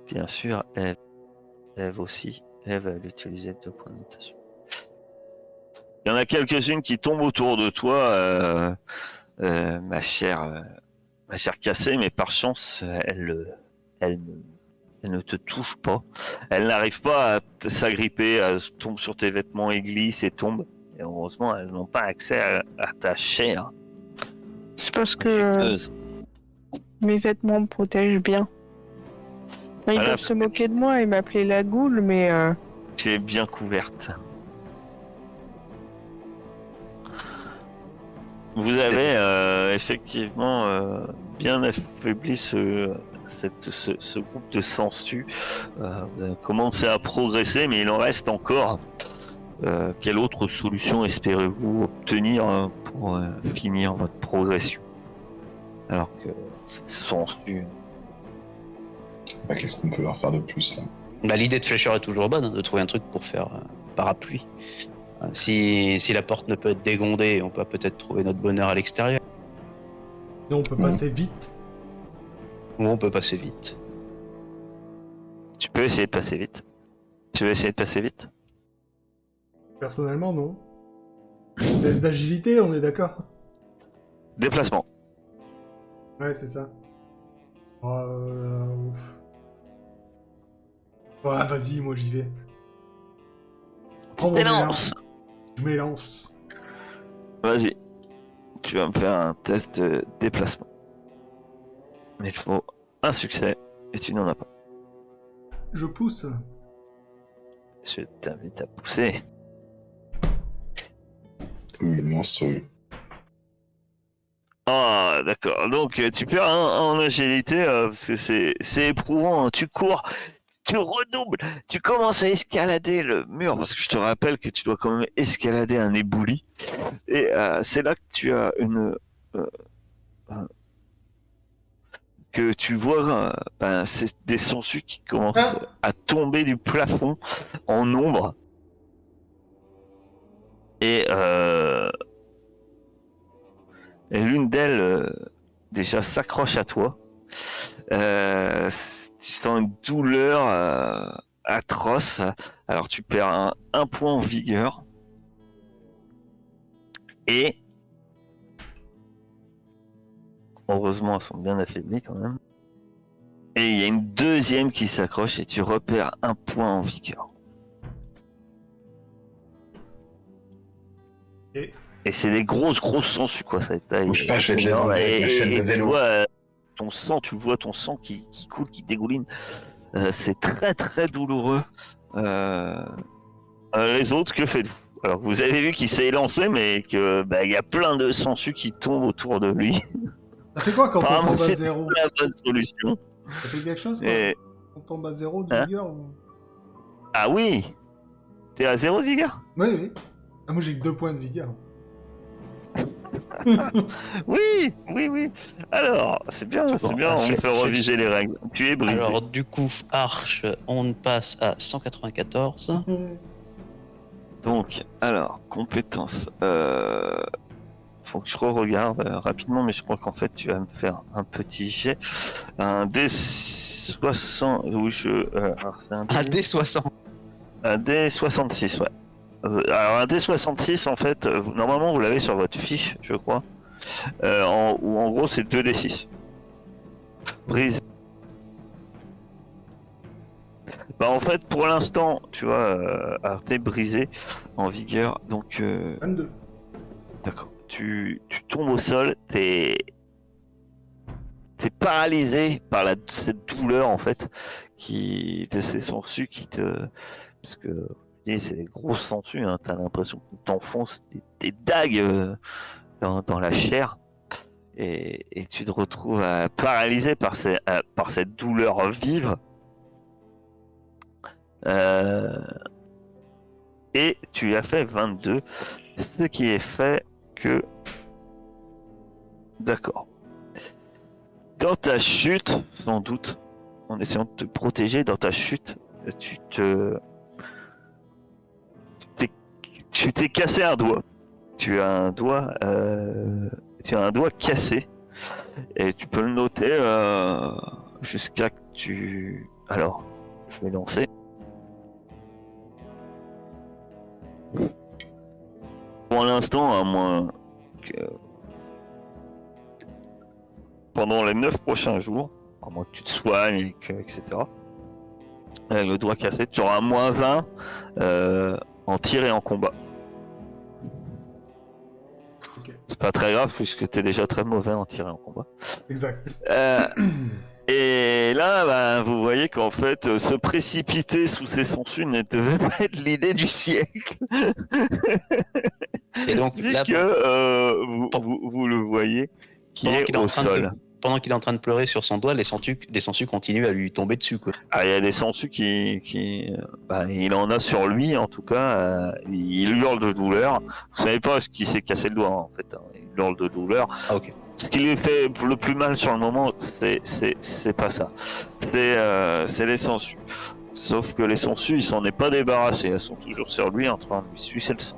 Bien sûr, Eve aussi. Eve, elle utilisait 2 points de mutation. Il y en a quelques-unes qui tombent autour de toi, ma chère Cassée, mais par chance, elle ne te touche pas. Elle n'arrive pas à s'agripper, elle tombe sur tes vêtements et glisse et tombe. Et heureusement, elles n'ont pas accès à ta chair. C'est parce que Infecteuse. mes vêtements me protègent bien. Ils Voilà, peuvent se moquer de moi et m'appeler la goule, mais tu es bien couverte. Vous avez effectivement bien affaibli ce groupe de sangsues. Vous avez commencé à progresser, mais il en reste encore. Quelle autre solution espérez-vous obtenir pour finir votre progression? Alors que cette sangsue... Bah, qu'est-ce qu'on peut leur faire de plus là? Bah, l'idée de Fletcher est toujours bonne, hein, de trouver un truc pour faire parapluie. Si la porte ne peut être dégondée, on peut peut-être trouver notre bonheur à l'extérieur. Non, on peut passer vite. Ou on peut passer vite. Tu peux essayer de passer vite. Tu veux essayer de passer vite? Personnellement, non. Test d'agilité, on est d'accord? Déplacement. Ouais, c'est ça. Ouf. Ouais, vas-y, moi j'y vais. Prends mon élan. Élance. Je m'élance. Vas-y. Tu vas me faire un test de déplacement. Il faut un succès et tu n'en as pas. Je pousse. Je t'invite à pousser. Oui, monstrueux. Ah, d'accord. Donc, tu perds en agilité parce que c'est éprouvant, hein. Tu cours, tu redoubles, tu commences à escalader le mur parce que je te rappelle que tu dois quand même escalader un éboulis. Et c'est là que tu as euh, que tu vois c'est des sangsues qui commencent à tomber du plafond en nombre. Et, et l'une d'elles déjà s'accroche à toi. Tu sens une douleur atroce. Alors tu perds un point en vigueur. Et heureusement, elles sont bien affaiblies quand même. Et il y a une deuxième qui s'accroche et tu repères un point en vigueur. Et Et c'est des grosses sangsues quoi, ça taille. Bouge pas, je vais te les énorme. enlever avec ma chaîne de Tu vélo. vois ton sang, qui coule, qui dégouline. C'est très très douloureux. Les autres, que faites-vous? Alors vous avez vu qu'il s'est lancé, mais que il y a plein de sangsues qui tombent autour de lui. ça fait quoi quand on Apparemment, tombe à c'est zéro? la bonne solution. Ça fait quelque chose, quoi? Et... On tombe à zéro de Hein? vigueur ou... Ah oui, t'es à 0 de vigueur? Oui, oui. Ah, moi, j'ai que 2 points de vigueur. Oui. Alors, c'est bien, Bon, on me fait reviser les règles. Tu es brisé. Alors, du coup, Arche, on passe à 194. Donc, alors, compétences. Faut que je re-regarde rapidement, mais je crois qu'en fait, tu vas me faire un petit jet. Un D60. Oui, alors, c'est un Un D60. Un D66, ouais. Alors, un D66, en fait, normalement, vous l'avez sur votre fiche, je crois. Où en gros, c'est 2D6. Brise. En fait, pour l'instant, tu vois, alors t'es brisé en vigueur, donc 22. d'accord. Tu tombes au sol, t'es paralysé par cette douleur en fait, de ces sangsues qui parce que c'est des grosses sangsues, hein, t'as l'impression qu'on t'enfonce des dagues dans la chair. Et tu te retrouves paralysé par cette douleur vive. Et tu as fait 22, ce qui est fait que... D'accord. Dans ta chute, sans doute, en essayant de te protéger, dans ta chute, tu t'es cassé un doigt. Tu as un doigt cassé. Et tu peux le noter jusqu'à que tu... Alors, je vais lancer. Pour l'instant, à moins que... Pendant les 9 prochains jours, à moins que tu te soignes, etc. Avec le doigt cassé, tu auras un -1 en tir et en combat. Ok. C'est pas très grave puisque tu es déjà très mauvais en tir et en combat. Exact. Et là, vous voyez qu'en fait, se précipiter sous ces sangsues ne devait pas être l'idée du siècle. Et donc, Vu là, que vous le voyez qui est au sol. Pendant qu'il est en train de pleurer sur son doigt, les sangsues continuent à lui tomber dessus, quoi. Ah, il y a des sangsues il en a sur lui, en tout cas. Il hurle de douleur. Vous savez pas ce qui s'est cassé le doigt, en fait. Hein. Il hurle de douleur. Ah, ok. Ce qui lui fait le plus mal sur le moment, c'est pas ça. C'est les sangsues. Sauf que les sangsues, il s'en est pas débarrassé. Elles sont toujours sur lui en train de lui sucer le sang.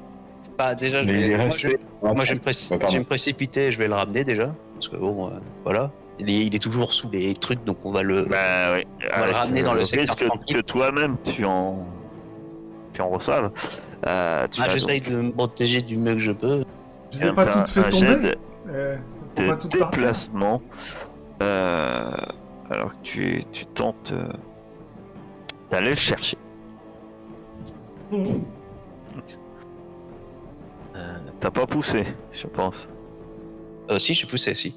Bah, déjà, Mais il est resté. moi, je vais me précipiter, je vais le ramener déjà. Parce que bon, voilà. Il est toujours sous les trucs, donc on va le, Oui. on va le ramener dans le secteur risque tranquille. que toi-même tu en reçoives. J'essaye de me protéger du mieux que je peux. Je l'ai pas toutes fait tomber. Faut pas de toutes partir. déplacement. Alors que tu tentes d'aller le chercher. T'as pas poussé, je pense. Si, je suis poussé, si.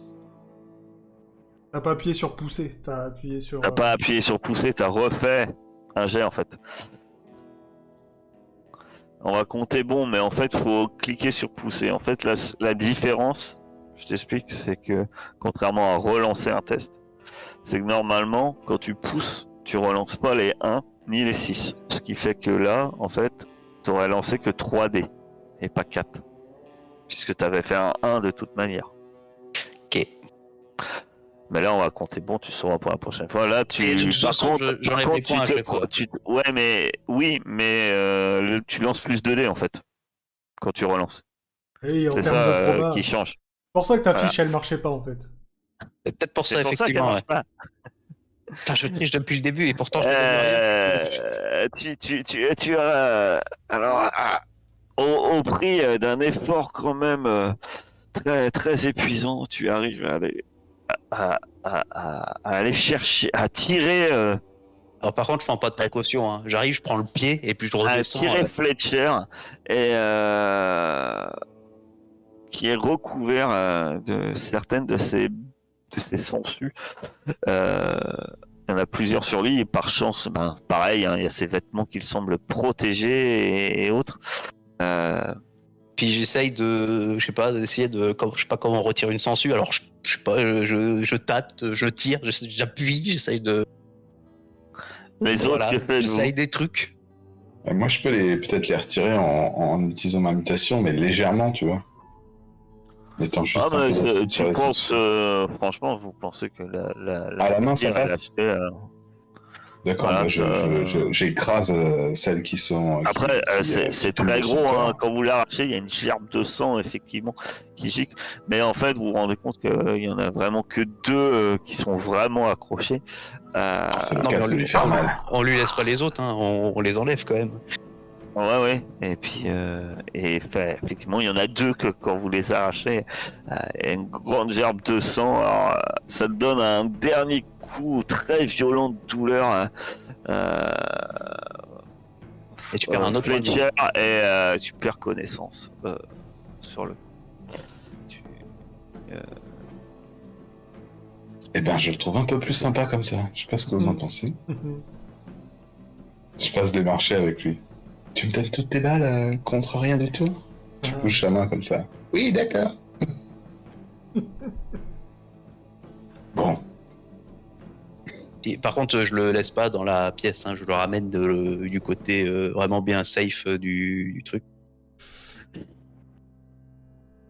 T'as pas appuyé sur pousser, t'as appuyé sur... T'as pas appuyé sur pousser, t'as refait un jet en fait. On va compter bon, mais en fait, faut cliquer sur pousser. En fait, la différence, je t'explique, c'est que contrairement à relancer un test, c'est que normalement, quand tu pousses, tu relances pas les 1 ni les 6. Ce qui fait que là, en fait, tu aurais lancé que 3 dés et pas 4. Puisque tu avais fait un 1 de toute manière. Ok. Mais là, on va compter bon, tu sauras pour la prochaine fois. Là, Et de toute façon, j'enlève les points à chaque fois. Ouais, mais oui, mais tu lances plus de dés en fait quand tu relances. Et en C'est termes ça de proba. qui change. C'est pour ça que ta Voilà. fiche, elle marchait pas, en fait. C'est peut-être pour ça, C'est pour ça qu'elle effectivement. marche pas. Putain, je triche depuis le début et pourtant je ne gagne rien. Tu alors au prix d'un effort quand même très très épuisant, tu arrives à aller chercher, à tirer. Alors par contre, je prends pas de précaution. Hein. J'arrive, je prends le pied et puis je À redescends. tirer Fletcher et qui est recouvert de certaines de ses sangsues. Il y en a plusieurs sur lui et par chance, ben, pareil, hein, il y a ses vêtements qu'il semble protéger et autres. Puis j'essaye de, je sais pas, d'essayer de, je sais pas comment on retire une sangsue. Alors je sais pas, je tâte, je tire, j'appuie, j'essaye de. Les autres, que faites-vous? J'essaye des trucs. Moi, je peux peut-être les retirer en utilisant ma mutation, mais légèrement, tu vois. Mettant juste un peu d'acide sur tu les penses, sens. franchement, vous pensez que À la main, ça tire, elle a passe. fait, D'accord, voilà, j'écrase celles qui sont. Après, qui c'est tombent très de son gros, corps. hein. Quand vous l'arrachez, il y a une gerbe de sang, effectivement, qui gicle. Mais en fait, vous vous rendez compte qu'il y en a vraiment que 2 qui sont vraiment accrochés. C'est le Non, mais casque de lui faire mal. on lui laisse pas les autres, hein. On les enlève quand même. Ouais. Et puis, effectivement, il y en a 2 que quand vous les arrachez, il y a une grande gerbe de sang. Alors, ça te donne un dernier coup très violent de douleur. Hein. Et tu perds un autre point de vie. Fletcher et tu perds connaissance sur le. Eh ben, je le trouve un peu plus sympa comme ça. Je sais pas ce que vous en pensez. Je passe des marchés avec lui. Tu me donnes toutes tes balles contre rien du tout? Tu bouges la main comme ça. Oui, d'accord. Bon. Par contre, je le laisse pas dans la pièce, hein. Je le ramène du côté vraiment bien safe du truc.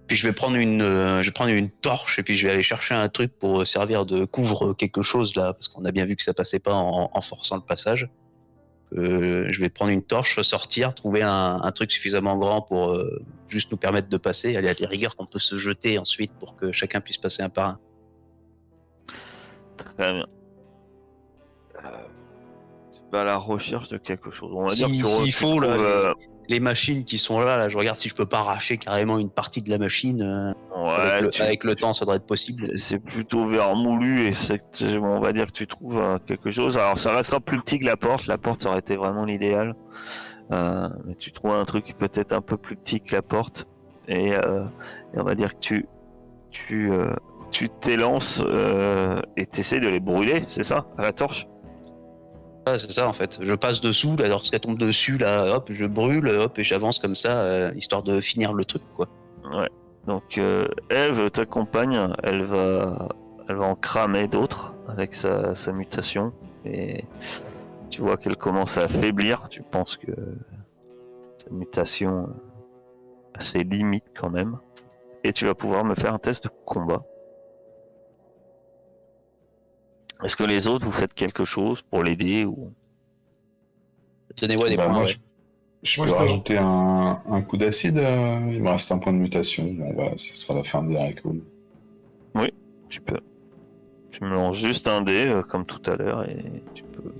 Puis je vais prendre une torche et puis je vais aller chercher un truc pour servir de couvre quelque chose là, parce qu'on a bien vu que ça passait pas en forçant le passage. Je vais prendre une torche, sortir, trouver un truc suffisamment grand pour juste nous permettre de passer. Aller à des rigueurs qu'on peut se jeter ensuite pour que chacun puisse passer un par un. Très bien. Tu vas à la recherche de quelque chose. On va dire que il faut là, les machines qui sont là, je regarde si je peux pas arracher carrément une partie de la machine. Avec le temps, ça devrait être possible. C'est plutôt vermoulu et on va dire que tu trouves quelque chose. Alors ça restera plus petit que la porte. La porte, ça aurait été vraiment l'idéal. Mais tu trouves un truc peut-être un peu plus petit que la porte. Et on va dire que tu t'élances et t'essaies de les brûler, c'est ça, à la torche? Ouais, c'est ça en fait. Je passe dessous, là, lorsqu'elle tombe dessus, là, hop, je brûle, hop, et j'avance comme ça, histoire de finir le truc, quoi. Ouais. Donc Eve t'accompagne, elle va en cramer d'autres avec sa mutation et tu vois qu'elle commence à affaiblir. Tu penses que sa mutation a ses limites quand même et tu vas pouvoir me faire un test de combat. Est-ce que les autres vous faites quelque chose pour l'aider ou Donnez-moi des Bah, points, moi, ouais. je Moi, peux je peux- rajouter un coup d'acide. Il me reste un point de mutation. Bon, bah, ce sera la fin de direct. Cool. tu peux? Tu me lances juste un dé comme tout à l'heure et tu peux.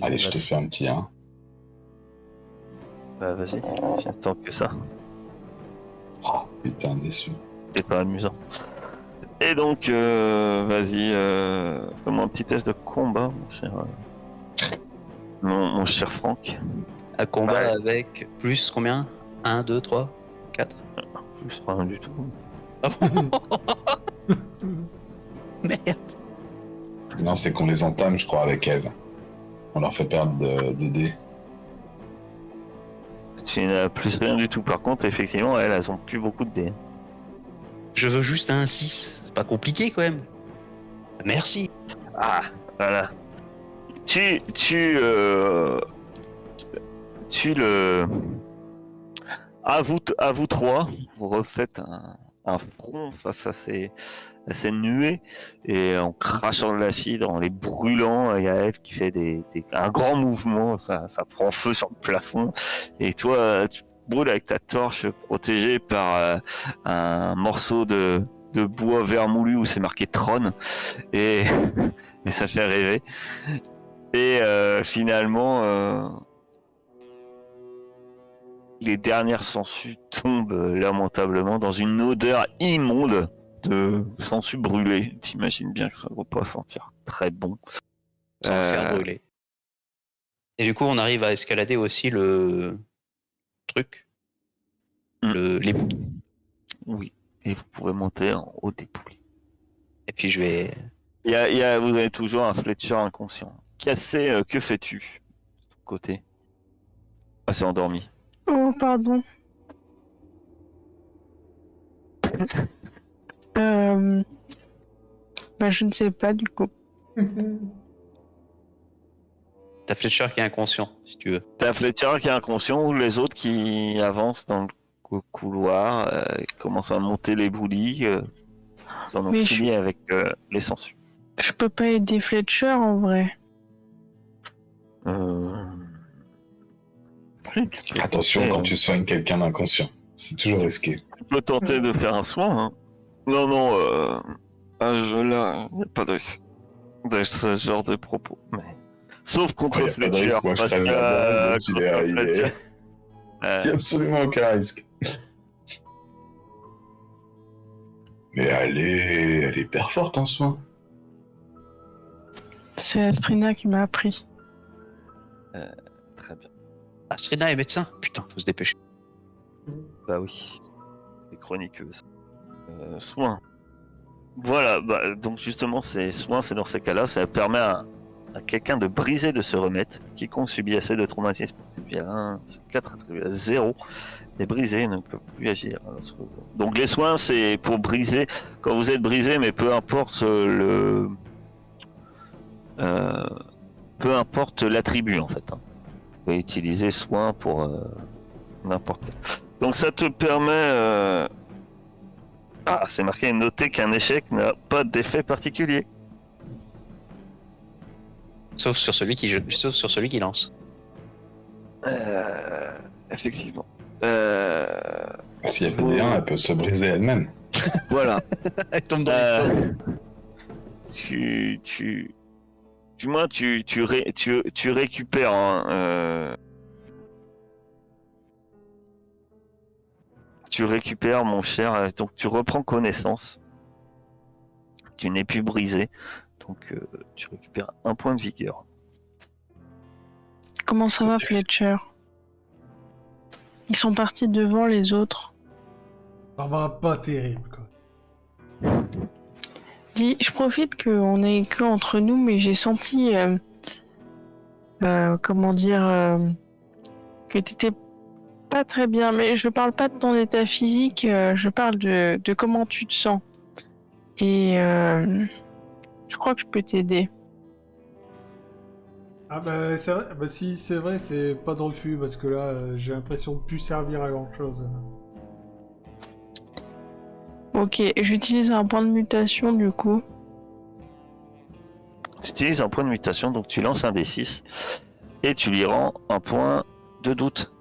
Allez, je te fais un petit 1. Bah vas-y, j'attends que ça. Oh, putain, déçu. C'est pas amusant. Et donc, vas-y, fais-moi un petit test de combat, mon cher, mon cher Franck. Un combat Ouais. avec plus combien 1, 2, 3, 4 Plus rien du tout. Merde. Non, c'est qu'on les entame, je crois, avec Eve. On leur fait perdre des dés. Tu n'as plus rien du tout. Par contre, effectivement, elles ont plus beaucoup de dés. Je veux juste un 6. C'est pas compliqué quand même. Merci. Ah, voilà. Tu le... À vous trois, vous refaites un front face à ces nuées, et en crachant de l'acide, en les brûlant, il y a Eve qui fait un grand mouvement, ça prend feu sur le plafond, et toi, tu brûles avec ta torche, protégé par un morceau de bois vermoulu où c'est marqué Trône, et, et ça fait rêver. Et finalement... les dernières sangsues tombent lamentablement dans une odeur immonde de sangsues brûlées. T'imagines bien que ça ne va pas sentir très bon. Sans le faire brûler. Et du coup, on arrive à escalader aussi le truc. L'éboule. Oui, et vous pouvez monter en haut des poulies. Et puis je vais... Vous avez toujours un Fletcher inconscient. Cassé, que fais-tu de ton côté? Ah, c'est endormi. Oh, pardon. Je ne sais pas du coup. T'as Fletcher qui est inconscient, si tu veux. T'as Fletcher qui est inconscient ou les autres qui avancent dans le couloir, commencent à monter les boulis. Ils en ont Mais fini avec les sangsues. Je peux pas aider Fletcher en vrai. Attention quand tu soignes quelqu'un d'inconscient. C'est toujours risqué. Tu peux tenter de faire un soin. Hein. Non, à ce jeu-là, il n'y a pas de risque de ce genre de propos. Mais... Sauf contre Fletcher. Moi, je parce traîne que, la bombe, il y Fletcher, a absolument aucun risque. Mais elle est hyper forte en soi. C'est Astrina qui m'a appris. Très bien. Astrina est médecin. Putain, faut se dépêcher. Bah oui. C'est chroniqueuse. Soin. Voilà, donc justement, ces soins, c'est dans ces cas-là, ça permet à quelqu'un de briser de se remettre. Quiconque subit assez de traumatisme, attribué à 1, 4 attribué à 0, est brisé et ne peut plus agir. Donc les soins, c'est pour briser, quand vous êtes brisé, mais peu importe peu importe l'attribut en fait. Hein. Vous pouvez utiliser soin pour n'importe quoi. Donc ça te permet... Ah, c'est marqué noter qu'un échec n'a pas d'effet particulier. Sauf sur celui qui lance. Effectivement. Si elle fait des 1, elle peut se briser elle-même. Voilà. Elle tombe dans les pommes. Du moins, tu récupères tu récupères, mon cher, donc tu reprends connaissance. Tu n'es plus brisé, donc tu récupères un point de vigueur. Comment ça va, Fletcher? Ils sont partis devant les autres. Ça va pas terrible, quoi. Dis, je profite qu'on est que entre nous, mais j'ai senti, comment dire, que t'étais pas très bien. Mais je parle pas de ton état physique, je parle de comment tu te sens. Et je crois que je peux t'aider. Ah bah, c'est vrai, bah si c'est vrai, c'est pas de refus, parce que là, j'ai l'impression de plus servir à grand chose. Ok, j'utilise un point de mutation du coup. Tu utilises un point de mutation, donc tu lances un D6 et tu lui rends un point de doute.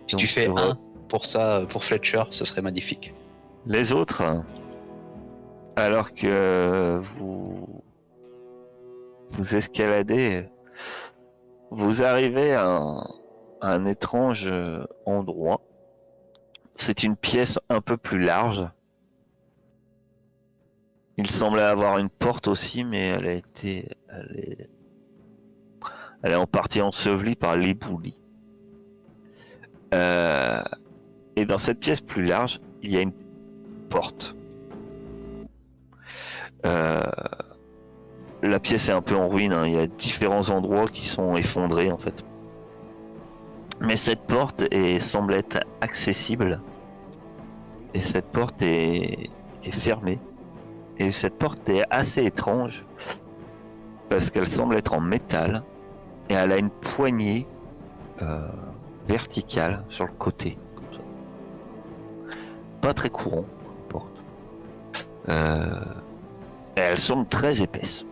Si Donc, tu fais 1 pour ça, pour Fletcher, ce serait magnifique. Les autres, alors que vous escaladez, vous arrivez à un étrange endroit. C'est une pièce un peu plus large. Il semblait avoir une porte aussi, mais elle est en partie ensevelie par l'éboulis. Et dans cette pièce plus large, il y a une porte. La pièce est un peu en ruine, hein. Il y a différents endroits qui sont effondrés en fait. Mais cette porte semble être accessible. Et cette porte est fermée. Et cette porte est assez étrange. Parce qu'elle semble être en métal. Et elle a une poignée verticale sur le côté. Comme ça. Pas très courant, porte. Et elle semble très épaisse.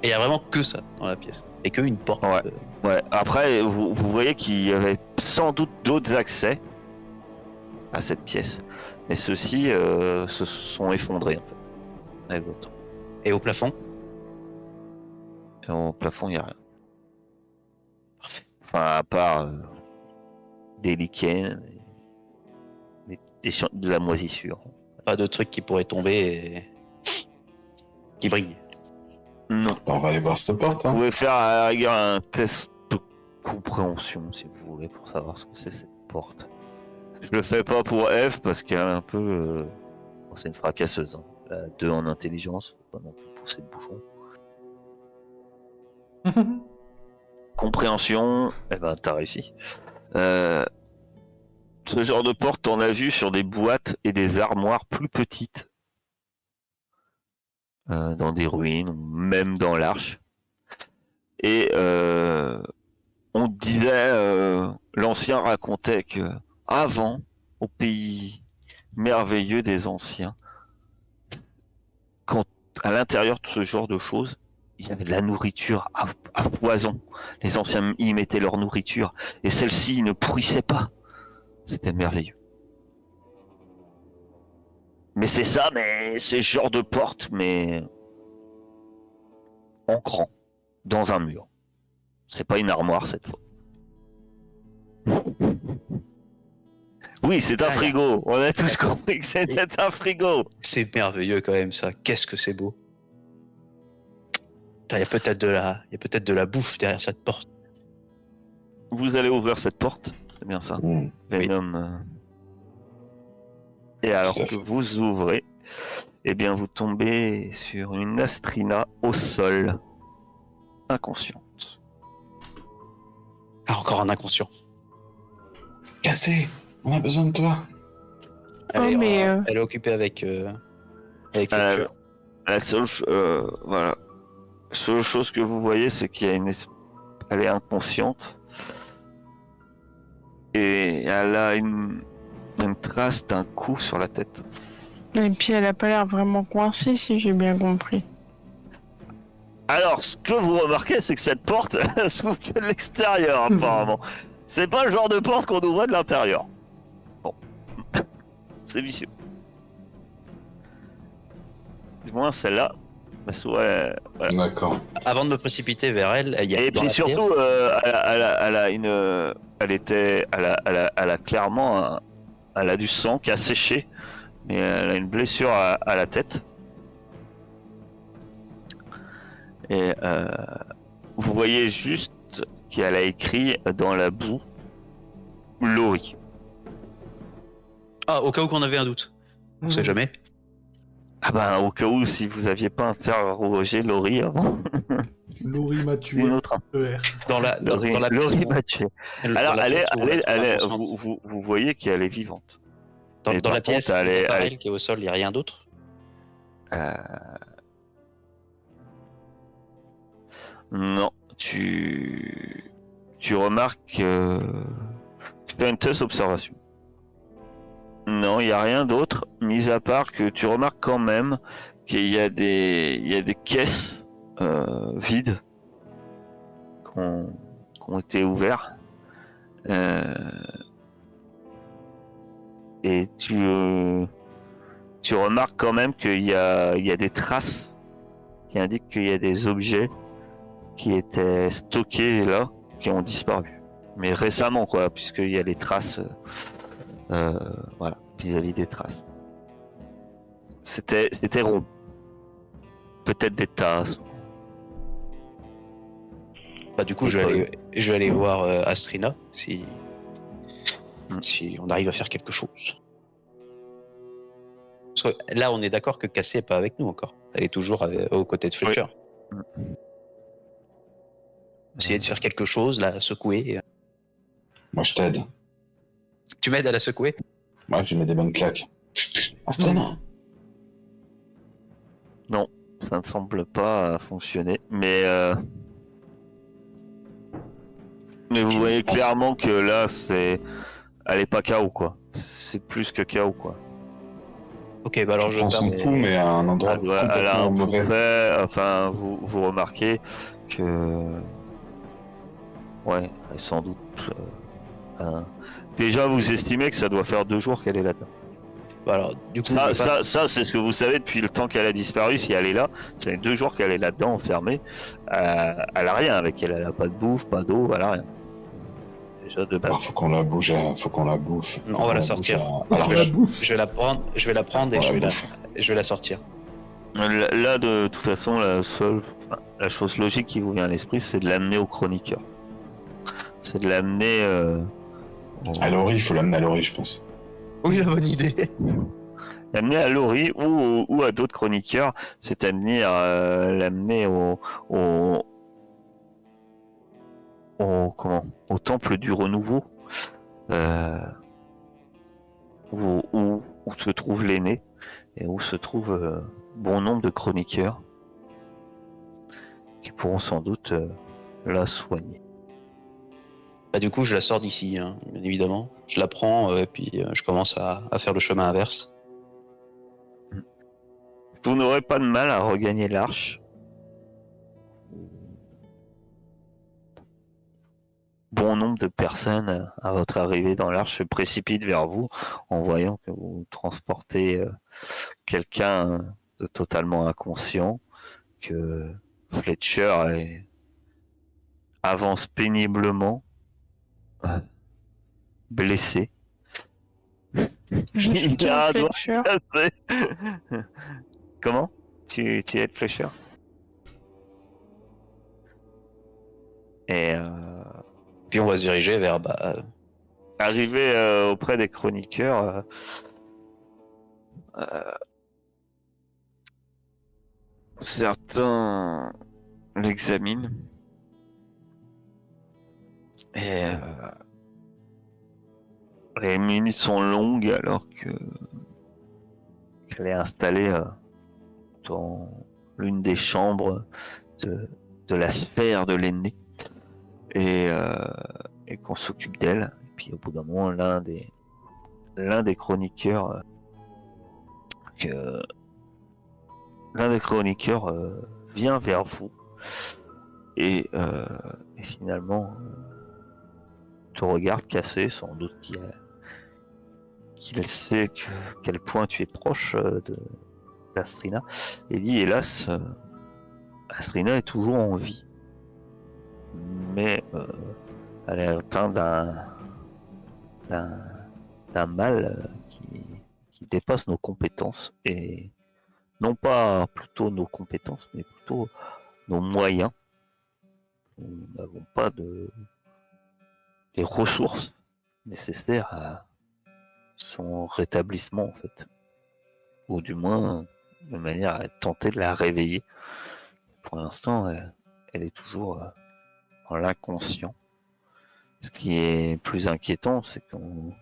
Et il y a vraiment que ça dans la pièce. Et qu'une porte. Ouais. Ouais. Après, vous voyez qu'il y avait sans doute d'autres accès à cette pièce. Mais ceux-ci se sont effondrés en fait. Avec l'autre. Et au plafond. Et au plafond, il n'y a rien. Parfait. Enfin, à part des lichens, de la moisissure. Pas de trucs qui pourraient tomber et qui brillent. Non. On va aller voir cette porte. Vous Hein. pouvez faire à la rigueur un test de compréhension si vous voulez pour savoir ce que c'est cette porte. Je le fais pas pour F parce qu'elle est un peu. Bon, c'est une fracasseuse. Hein. Elle a 2 en intelligence, faut pas non plus pousser le bouchon. Compréhension, eh ben t'as réussi. Ce genre de porte, on a vu sur des boîtes et des armoires plus petites. Dans des ruines, ou même dans l'arche. Et on disait, l'ancien racontait que avant, au pays merveilleux des anciens, quand à l'intérieur de ce genre de choses, il y avait de la nourriture à foison. Les anciens y mettaient leur nourriture et celle-ci ne pourrissait pas. C'était merveilleux. Mais c'est ça, mais c'est ce genre de porte, mais en grand, dans un mur. C'est pas une armoire cette fois. Oui, c'est un frigo. On a tous compris que c'était un frigo. C'est merveilleux quand même ça. Qu'est-ce que c'est beau. Il y a peut-être de la bouffe derrière cette porte. Vous allez ouvrir cette porte, c'est bien ça. Venom. Et alors que vous ouvrez, eh bien vous tombez sur une Astrina au sol, inconsciente. Ah, encore un inconscient. Cassé, on a besoin de toi. Elle est occupée avec Fletcher. La seule, voilà. La seule chose que vous voyez, c'est qu'il y a elle est inconsciente et elle a une trace d'un coup sur la tête. Et puis elle a pas l'air vraiment coincée, si j'ai bien compris. Alors, ce que vous remarquez, c'est que cette porte s'ouvre que de l'extérieur, apparemment. C'est pas le genre de porte qu'on ouvrait de l'intérieur. Bon. C'est vicieux. Du moins, celle-là. Ouais, voilà. D'accord. Avant de me précipiter vers elle, il y a. Et puis surtout, elle a clairement, elle a du sang qui a séché, mais elle a une blessure à la tête. Et vous voyez juste qu'elle a écrit dans la boue Laurie. Ah, au cas où qu'on avait un doute. On sait jamais. Ah bah au cas où si vous aviez pas interrogé Laurie avant. Laurie m'a tué. Une autre. Dans la Laurie m'a tué. Alors vous voyez qu'elle est vivante. Dans la pièce, elle qui est au sol, il n'y a rien d'autre. Non, tu remarques tu fais une test observation. Non, il n'y a rien d'autre, mis à part que tu remarques quand même qu'il y a des caisses vides qui ont été ouvertes. Et tu remarques quand même qu'il y a des traces qui indiquent qu'il y a des objets qui étaient stockés là, qui ont disparu. Mais récemment, quoi, puisqu'il y a les traces... voilà, vis-à-vis des traces. C'était rond. Peut-être des tasses. Bah du coup, je vais aller voir Astrina si on arrive à faire quelque chose. Parce que là, on est d'accord que Cassé n'est pas avec nous encore. Elle est toujours aux côtés de Fletcher. Oui. Essayer de faire quelque chose, la secouer. Moi, je t'aide. Tu m'aides à la secouer? Moi, je mets des bonnes claques. Astrina. Non, ça ne semble pas fonctionner. Mais vous voyez clairement que là, elle est pas KO, quoi. C'est plus que KO, quoi. Ok, bah alors Je je prends son perds. pouls, mais à un endroit Elle a complètement un mauvais. fait, enfin, vous remarquez que... Ouais, elle est sans doute... Déjà, vous estimez que ça doit faire 2 jours qu'elle est là-dedans. Bah alors, du coup, je vais pas. Ça c'est ce que vous savez depuis le temps qu'elle a disparu, si elle est là. Ça fait 2 jours qu'elle est là-dedans, enfermée. Elle a rien avec elle, elle a pas de bouffe, pas d'eau, elle a rien. Déjà de base. Faut qu'on la bouge, faut qu'on la bouffe. On va la sortir. À Faut qu'on la bouffe. Je vais la prendre, et je vais la sortir. Là, de toute façon, la chose logique qui vous vient à l'esprit, c'est de l'amener au chroniqueur. C'est de l'amener À Laurie, il faut l'amener à Laurie, je pense. Oui, la bonne idée. l'amener à Laurie ou à d'autres chroniqueurs, c'est-à-dire l'amener au temple du renouveau, où se trouve l'aîné et où se trouve bon nombre de chroniqueurs qui pourront sans doute la soigner. Bah du coup, je la sors d'ici, hein, bien évidemment. Je la prends et puis je commence à faire le chemin inverse. Vous n'aurez pas de mal à regagner l'arche. Bon nombre de personnes à votre arrivée dans l'arche se précipitent vers vous en voyant que vous transportez quelqu'un de totalement inconscient, que Fletcher avance péniblement, blessé. Je suis Il a un doigt Fletcher. cassé. Comment? Tu es Fletcher? Et Puis on va se diriger vers arrivé auprès des chroniqueurs, certains l'examinent et les minutes sont longues alors qu'elle est installée dans l'une des chambres de la sphère de l'aîné et qu'on s'occupe d'elle. Et puis au bout d'un moment, l'un des chroniqueurs vient vers vous et finalement te regarde cassé, sans doute qu'il sait quel point tu es proche d'Astrina, et dit hélas, Astrina est toujours en vie, mais elle est atteinte d'un mal qui dépasse nos compétences, et non pas plutôt nos compétences, mais plutôt nos moyens. Nous n'avons pas les ressources nécessaires à son rétablissement, en fait. Ou du moins, de manière à tenter de la réveiller. Pour l'instant, elle est toujours en l'inconscient. Ce qui est plus inquiétant, c'est qu'on,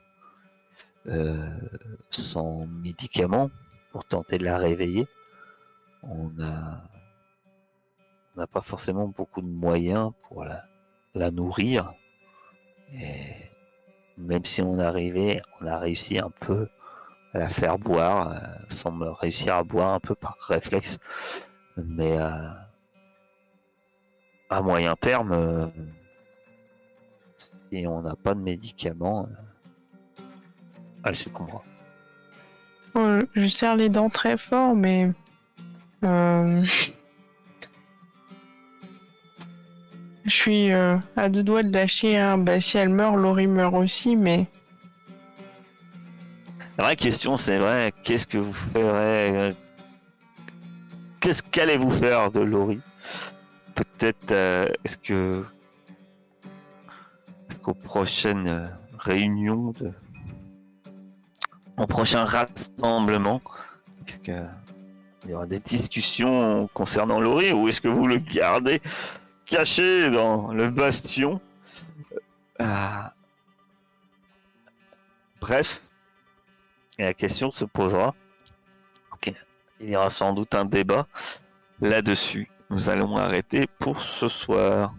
sans médicaments pour tenter de la réveiller, on n'a pas forcément beaucoup de moyens pour la nourrir. Et même si on a réussi un peu à la faire boire, semble réussir à boire un peu par réflexe, mais à moyen terme, si on n'a pas de médicaments, elle succombera. Je serre les dents très fort, mais je suis à deux doigts de lâcher. Bah, si elle meurt, Laurie meurt aussi, mais La vraie question, c'est vrai, qu'est-ce que vous ferez qu'allez-vous faire de Laurie? Peut-être est-ce qu'aux prochaines réunions, au prochain rassemblement, est-ce qu'il y aura des discussions concernant Laurie, ou est-ce que vous le gardez caché dans le bastion Bref, et la question se posera. Ok. Il y aura sans doute un débat là-dessus. Nous allons arrêter pour ce soir.